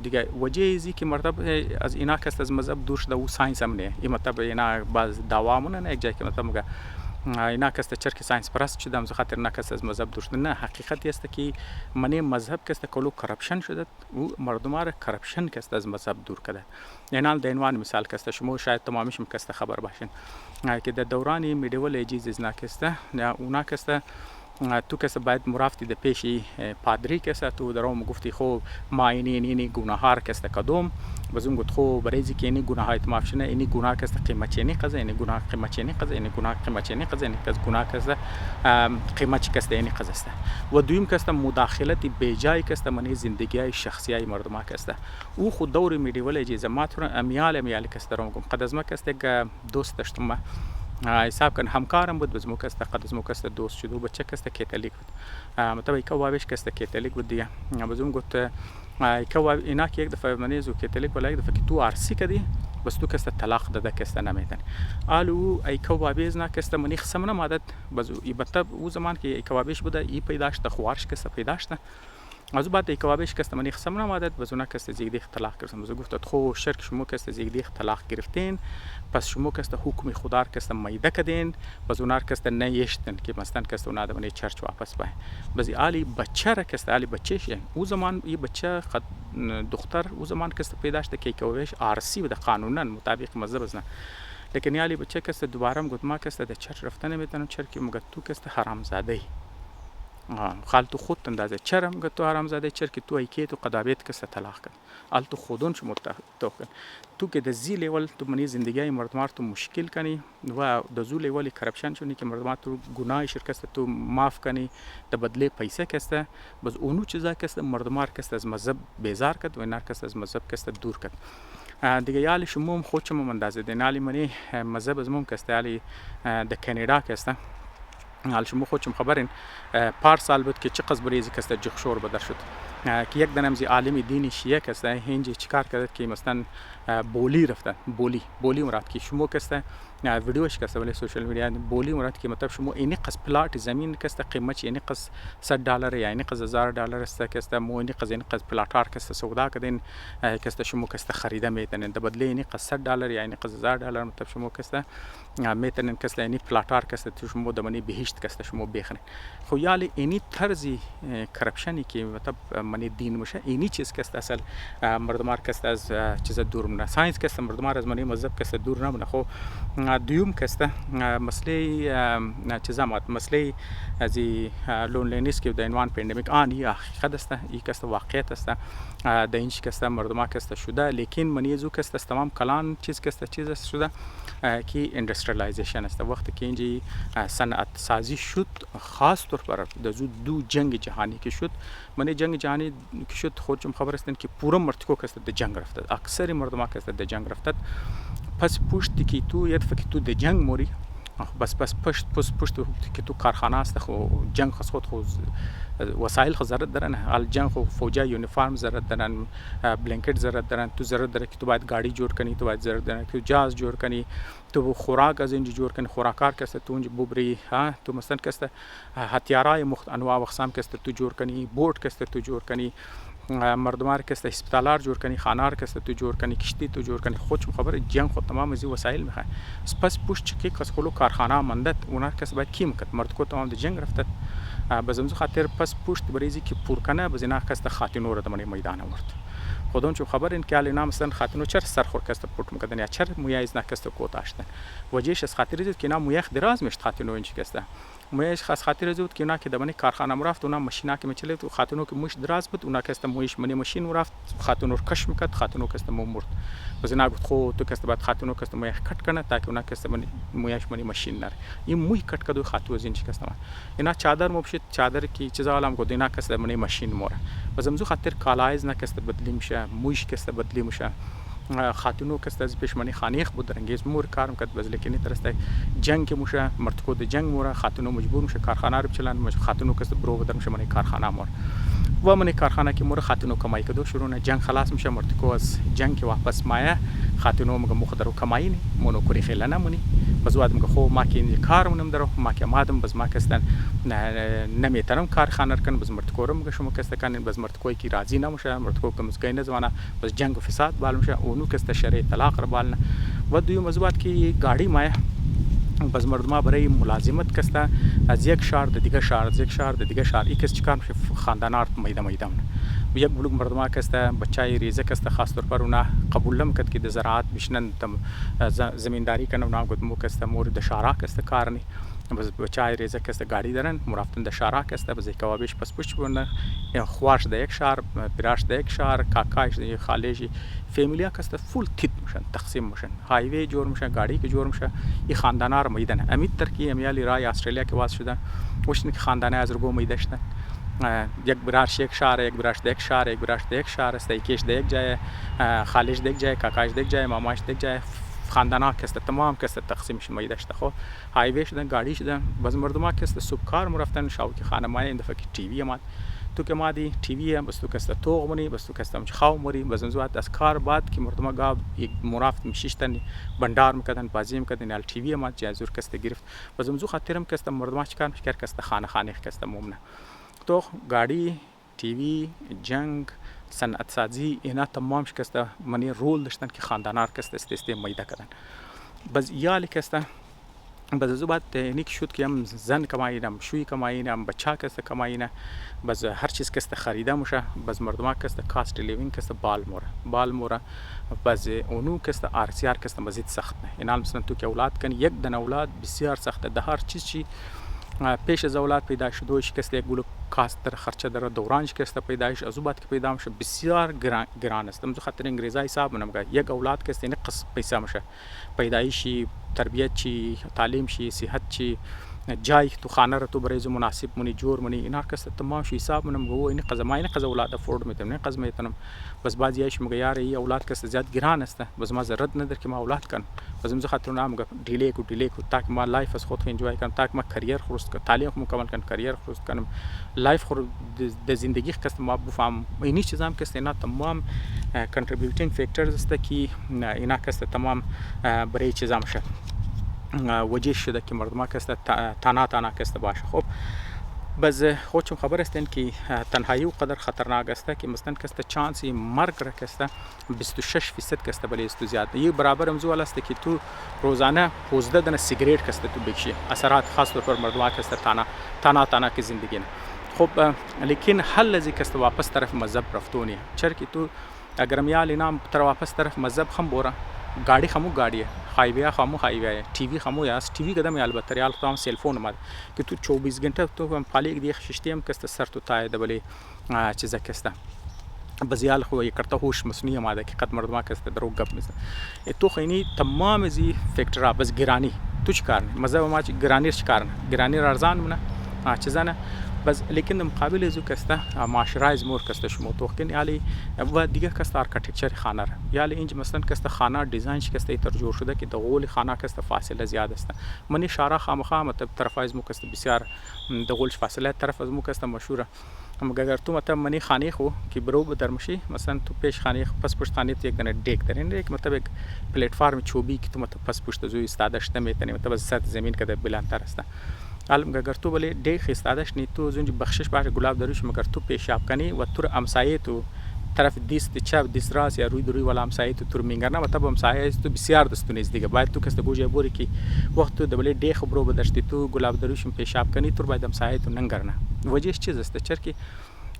دیگه وجه ازی که مطلب از اینا کسته از مذهب دور شده و ساینس هم نه این مطلب اینا باز دعوامونه نه یک جای که مطلب مگه اینا کسته چرک ساینس پرست شدم زو خاطر نه کسته از مذهب دور شده نه حقیقت است که منی مذهب کسته کلو کرپشن شده و مردم را کرپشن کسته از مذهب دور کرده یعنی در عنوان مثال کسته شما شاید تمامیش کسته خبر باشین که در دوران میدیول ایجیز از نکسته اونا کسته تو کسته باید مرافتی در پیشی پادری کسته تو درام گفتی خب ما اینی گناهار کسته کدوم بازم گفت خب برای اینکه اینی گناهایت معاف شنه اینی گناه کسته قیمت چینی قضا اینی گناه قیمت چینی قضا اینی گناه قیمت چینی قضا اینی گناه کسته قیمت کسته اینی قضا است و دویم کسته مداخلت بیجای کسته منی زندگی شخصی مردم کسته او خود دور میدیول اجازه ماتور امیال کسته رو قد از ما کسته دوست داشتم حساب کن همکارم بود بزمو کسته قد از مو کسته دوست شد و بچه کسته کاتولیک بود مطلب که وابش کسته کاتولیک بود دیگه بزم گفت که اینا که یک دفعه منیزو کاتولیک ولی یک دفعه که تو عرسی کردی بس تو کسته طلاق داده کسته نمیدن آلو ای کوابیز نه کسته منی خصم نمادت بزو ای بطب او زمان که ای کوابیش بوده ای پیداشته خوارش کسته پیداشته از بعد ای کوابیش کسته منی خصم نمادت بزو نه کسته زیگدی طلاق کردم بزو گفت خو شرک شما کسته زیگدی طلاق گرفتین پس شما کسته حکم خدا کسته میده کدین بزو نار کسته نیشتن که مثلا کسته اونا دمنی چرچ واپس بای بزی علی بچه را کسته علی بچه شه او زمان یه بچه دختر او زمان کسته پیداشته که کوابیش عرسی بده قانونا مطابق مذهب از نه لیکن یالی بچه کسته دوباره گفت ما کسته در چرچ رفتن نمیتونم چرکی مگه تو کسته حرام زاده ای خال تو خود اندازه چرا مگه تو حرام زاده چرکی تو ایکی تو قدابیت کسته طلاق کن آل تو خودون شما تو کن تو که در زی لیول تو منی زندگی مردم تو مشکل کنی و در زو لیولی کرپشن شونی که مردم تو گناه شرکست تو معاف کنی در بدله پیسه کسته بس اونو چیزا کسته مردم کسته از مذهب بیزار کد و اینار کسته از مذهب کسته دور کد دیگه یالی شما خود شما اندازه دینالی منی مذهب از مم کسته یالی در کانادا کسته حال شما خودشم خبرین پارسال بود که چقدر بریزی کسته جخشور بدر شد که یک دنمزی عالم دینی شیعه کسته هنجی چیکار کرد که مثلا بولی رفتن بولی مراد که شما کسته ویدیوش کسته ولی سوشال میدیا بولی مراد که مطلب شما اینی قص پلاٹ زمین کسته قیمت اینی قص $100 یا اینی قص $1000 است کسته مو اینی قص اینی قص پلاټار کسته سودا کدین کسته شما کسته خریده میتونن د بدله اینی قص $100 یا اینی قص $1000 مطلب شما کسته میتونن کسته اینی پلاټار کسته تو شما دمنی بهشت کسته شما بخرین خو یالی اینی طرزی کرپشنی که مطلب منی دین مشه اینی چیز کسته اصل مردمار کسته از چیز دور نه ساينس کسته مردمار از منی مذهب کسته دور نه خو دیوم کسته مسئله چیزامات مسئله از لونلینس که در عنوان پاندمیک یا حقیقت است این کسته واقعیت است در اینش کسته مردم کسته شده لیکن منی زو کسته تمام کلان چیز کسته چیز شده که اندستریالایزیشن است وقتی که اینجی صنعت سازی شد خاص طور پر در دو جنگ جهانی که شد منی جنگ جهانی که شد خودم خبر هستن که پورا مرتکو کسته در جنگ رفته اکثر مردم کسته در جنگ رفته پس پشتی که تو یه دفعه که تو در جنگ موری بس پشت که تو کارخانه است خو جنگ خود خود وسایل خو ضرورت دارن ال جنگ خو فوجا یونیفرم ضرورت دارن بلانکت ضرورت دارن تو ضرورت داره که تو باید گاڑی جوړ کنی تو باید ضرورت داره که جهاز جوړ کنی تو خوراک از اینجا جوړ کنی خوراکار کسته تو اونجا ببری ها تو مثلا کسته هتیارای مخت انواع و اقسام کسته تو جوړ کنی بوت کسته تو جوړ کنی مردمار کسته هسپتالار جوړ کنی خانار کسته تو جوړ کنی کشتی تو جوړ کنی خودم خبر جنگ خود تمام از وسایل میخواد پس پشت که کس کلو کارخانه ماندت اونها کس باید کیم کد مرد کو تمام در جنگ رفته بزمز خاطر پس پشت بریزی که پور کنه بزنا کس خاتینو رو دمنی میدان آورد خودون چون خبر این که الان مثلا خاتینو چر سرخور کس پورت میکردن یا چر مویایز نکست کوتاشتن وجهش از خاطر که نه مویخ دراز میشت خاتینو اینچ کسته مویش خاص خاطر زود که اونا که دبنی کارخانه رفت اونا ماشینا که میچله تو خاتونو که موش دراز بود اونا که است مویش منی ماشین رفت خاتونو رو کش میکرد خاتونو که است مرد پس اینا گفت خو تو که است بعد خاتونو که است مویش کٹ کنه تا که اونا که است مویش منی ماشین نره این موی کٹ کدو خاتو زین که است اینا چادر مبشت چادر کی چیزا عالم گفت اینا که است منی ماشین موره پس امزو خاطر کالایز نه که است بدلی میشه مویش که است بدلی میشه خاتونو که از پیشمانی خانیخ بود رنگیز مور کارم کرد باز لیکنی ترسته جنگ موشه مرتکو د جنگ موره خاتونو مجبور میشه کارخانه رو بچلن خاتونو که برو بدر میشه منی کارخانه مور و منی کارخانه که مور خاتونو کمای کدو شروع نه جنگ خلاص میشه مرتکو از جنگ که واپس مایه خاتونو مگه مخدرو کمای نی مونو کوری خیلی نمونی باز واد مگه خو ما که این کار مونم درو ما که مادم باز ما کستن نمیتونم کارخانه کن باز مرتکو رو مگه شما کست کنین باز مرتکوی کی راضی نمیشه مرتکو که مسکای نزوانه باز جنگ و فساد بال میشه اونو کست شرع طلاق رو بالنه و دوی موضوعات کی گاڑی مایه باز مردما برای ملازمت کسته از یک شهر د دیگه شهر از یک شهر د دیگه شهر یکس چیکار میشه خاندانات میدم یک بلوک مردما کسته بچای ریزه کسته خاص طور پر اونا قبول نمیکرد که د زراعت بشنن زمینداری کنه اونا گفت مو کسته مورد شارع کسته کارنی بس بچای ریزه کسته گاڑی دارن مرفتن د شارع کسته بس کوابش پس پوش بونه خواش د یک شهر براش د یک شهر کاکاش د خالجی فامیلیا کسته فول تیت میشن تقسیم میشن هایوی جور میشه گاڑی که جور میشه این خاندانار میدن امید ترکی امیالی رای استرالیا که واس شدن وشن که خاندانه از رگو میداشتن یک براش یک شهر یک براش د یک شهر یک براش د یک شهر است یکیش د یک جای خالج د یک جای کاکاش د یک جای ماماش د یک جای خاندانا کسته تمام کسته تقسیم شده داشته خب هایوی شدن گاڑی شدن باز مردما کسته صبح کار مرفتن شاوکی خانه مای این دفعه که تی وی اومد تو که مادی تی وی بس تو کسته توغ منی بس تو کسته مش خاو مری باز زوات از کار بعد که مردما گاب یک مرافت میشیشتن بندار میکردن بازی میکردن ال تی وی اومد جازور کسته گرفت باز زو خاطرم کسته مردما چیکار میکرد کسته خانه کسته مومنه تو گاڑی تی وی جنگ صنعت سازی اینا تمام شکسته منی رول داشتن که خاندانار کسته استسته میده کردن باز یالی کسته باز زو بعد نیک شد که هم زن کماینم شوی کماینم بچه کسته کماینه باز هر چیز کسته خریده میشه باز مردم کسته کاست لیوینگ کسته بال موره باز اونو کسته آرسیار کسته مزید سخت نه اینا مثلا تو که اولاد کن یک دن اولاد بسیار سخته ده هر چیز چی پیش از اولاد پیدا شده شکسته یک بلو کاست در خرچه در دوران شکسته پیدایش از بعد که پیدا میشه بسیار گران است مزو خاطر انگلیزی حساب منم یک اولاد کسته نقص پیسه میشه پیدایشی تربیت چی تعلیم چی صحت چی جای تو خانه رو تو برای مناسب منی جور منی اینا کسته تمام شی حساب منم گو این قزماین قز اولاد افورد میتونم نه قز میتونم بس بعضی ایش مگه یار ای اولاد کسته زیاد گران است بس ما ضرورت نداره که ما اولاد کن بس مزو خاطر نام دیلی کو تاک ما لایف از خود انجوای کنم تاک ما کریر خرست کنم تعلیم مکمل کنم کریر خرست کنم لایف خور د زندگی کسته ما بفهم اینی چیزام کسته اینا تمام کنتریبیوتینگ فاکتورز است که اینا کسته تمام برای چیزام شه وجه شده که مردم کسته تانا کسته باشه خب باز خودشون خبر هستن که تنهایی و قدر خطرناک است که مثلا کسته چانسی مرگ را کسته 26% کسته بلی است زیاد یہ برابر امزوال است که تو روزانه 15 دانه سیگریت کسته تو بکشی اثرات خاص طور پر مردم کسته تانا کی زندگی نه خب لیکن حل لذی کسته واپس طرف مذهب رفتونی چر که تو اگر میال نام تر واپس طرف مذهب خم بورا गाड़ी खमु गाड़ी है हाईवे खमु हाईवे है टीवी खमु यास टीवी कदम याल बतर याल तो सेल फोन मार कि तू 24 घंटे तो हम फाली एक दिख सिस्टम कस्त सर तो ताय दबले चीज़ कस्ता बजियाल खो ये करता होश मसनी मादा कि कद मर्दमा कस्त दरो गप में तो खैनी तमाम जी फैक्टर बस गिरानी तुझ कारण मज़हब माच गिरानी अर्जान मना चीज़ाना بس لیکن مقابل زو کسته معاشره مور کسته شما توقین یالی و دیگه کسته آرکیتکچر خانه را یالی اینج مثلا کسته خانه دیزاینش کسته تر جور شده که دغول خانه کسته فاصله زیاد است منی شارع خامخا مطلب طرف از مو کسته بسیار دغولش فاصله طرف از مو کسته مشهوره مگر تو مطلب منی خانه خو که برو بدرمشی مثلا تو پیش خانه پس پشت خانه تو یک دونه دیک دارین یک مطلب یک پلتفرم چوبی که تو مطلب پس پشت زوی استادشته میتونی مطلب سطح زمین کده بلندتر است علم اگر تو بله دیخ استادش نی تو زنج بخشش باشه گلاب داروش مگر تو پیشاب کنی و تو امسایه تو طرف دیست چپ دیست راست یا روی دروی والا امسایه تو تور میگرنه و تب امسایه تو بسیار دست نزدیکه باید تو کس گوجه بوری کی وقت تو دبله دیخ برو بدشتی تو گلاب داروش پیشاب کنی تو باید امسایه تو ننگرنه وجهش چیز است چرکی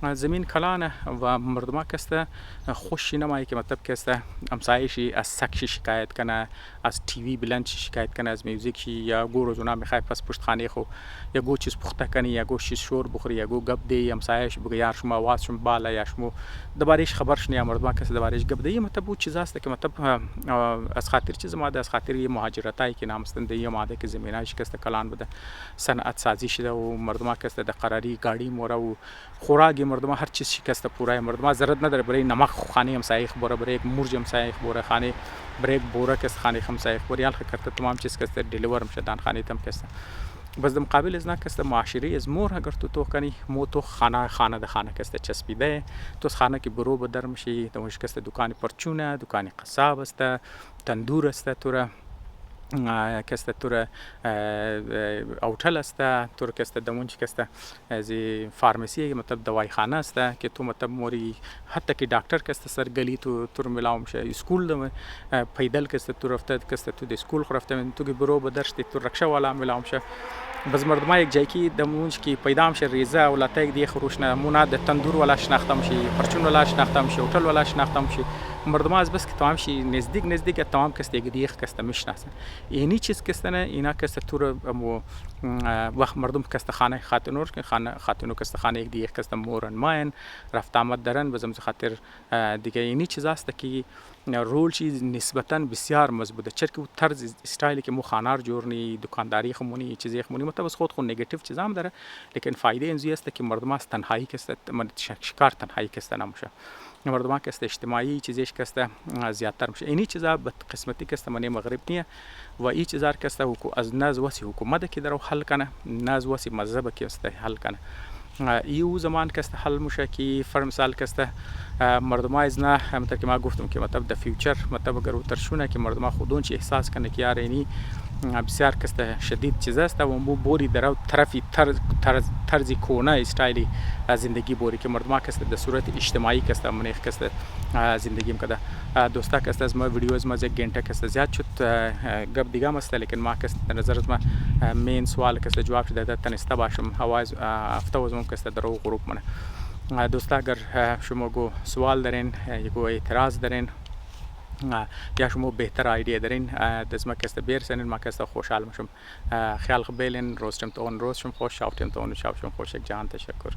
زمین کلانه و مردم کسته خوشی نمایی که مطلب کسته همسایشی از سکشی شکایت کنه، از تیوی بلند شکایت کنه، از میوزیک یا گو روزونا میخوای پس پشت خانه خو یا گو چیز پخته کنی یا گو چیز شور بخوری یا گو گپ دی همسایش بگه یار شما آواز شما بالا یا شما دربارش خبرش نه مردم کسته دربارش گپ دی مطلب اون چیز است که مطلب از خاطر چیز ماده از خاطر مهاجرتایی که نامستن دی ماده که زمینایش کسته کلان بده صنعت سازی شده و مردم کسته د قراری گاڑی موره و خوراک مردم هر چیز شکسته پورای مردم ضرورت نداره برای نمک خانه همسایه بوره برای یک مرج همسایه بوره خانه برای یک بوره کس خانه همسایه بوره یال کرده تمام چیز کسته دیلیور میشه دان خانه تم کسته بس در مقابل از نه کسته معاشره از مور اگر تو کنی مو تو خانه ده خانه کسته چسبیده تو خانه که برو به در میشی تو مش کسته دکان پرچونه دکان قصاب است تندور است تو کسته تور اوتل است تور کسته دمونچ کسته از فارمسی مطلب دوائی خانه است که تو مطلب موری حتی که دکتر کسته سرگلی تو تور ملاوم شه اسکول دم پیدل کسته تو رفته کسته تو د اسکول رفته تو که برو به درشت تو رکشه والا ملاوم شه بس مردم یک جایی که دمونچ که پیدا میشه ریزه اولاد دی خروش نه موناد د تندور ولا شناخته میشه پرچون ولا شناخته میشه اوتل ولا شناخته میشه مردم از بس که تمام شی نزدیک تمام کسته دیگه کسته میشناسن اینی چیز کسته نه اینا کسته تو وقت مردم کسته خانه خاتونور که خاتونو کسته خانه یک دیگه کسته مورن ماین رفت آمد دارن بزم خاطر دیگه اینی چیز است که رول چیز نسبتا بسیار مضبوطه چرا که طرز استایلی که مو خانار جورنی دکانداری خمونی چیزی خمونی مطلب خود نگاتیو چیز هم داره لیکن فایده اینجوری است که مردم از تنهایی کسته شکار تنهایی کسته نمیشه مردم کسته اجتماعی چیزیش کسته زیادتر میشه اینی چیزا به قسمتی کسته منی مغرب نیه و این چیزا کسته از ناز وسی حکومت که درو حل کنه ناز وسی مذهب که است حل کنه ایو زمان کسته حل میشه که فرض مثال کسته مردم از نه همونطور که ما گفتم که مطلب د فیوچر مطلب اگر ترشونه که مردم خودون چی احساس کنه که یار اینی بسیار کسته شدید چیز است و مو بوری درو طرفی طرزی کونه استایلی زندگی بوری که مردم کسته در صورت اجتماعی کسته منیخ کسته زندگی میکنه دوستا کسته از ما ویدیو از ما یک گنٹه کسته زیاد شد گپ دیگه است لیکن ما کسته در نظر از ما مین سوال کسته جواب شده تنسته باشم هواز هفته وزم کسته در غروب منه دوستا اگر شما گو سوال دارین یا گو اعتراض دارین یا شما بهتر ایده دارین دز ما کسته بیرسنین ما کسته خوشحال میشم خیال قبلین روزتم تو اون روز شم خوش شافتم تو اون شافتم خوش یک جهان تشکر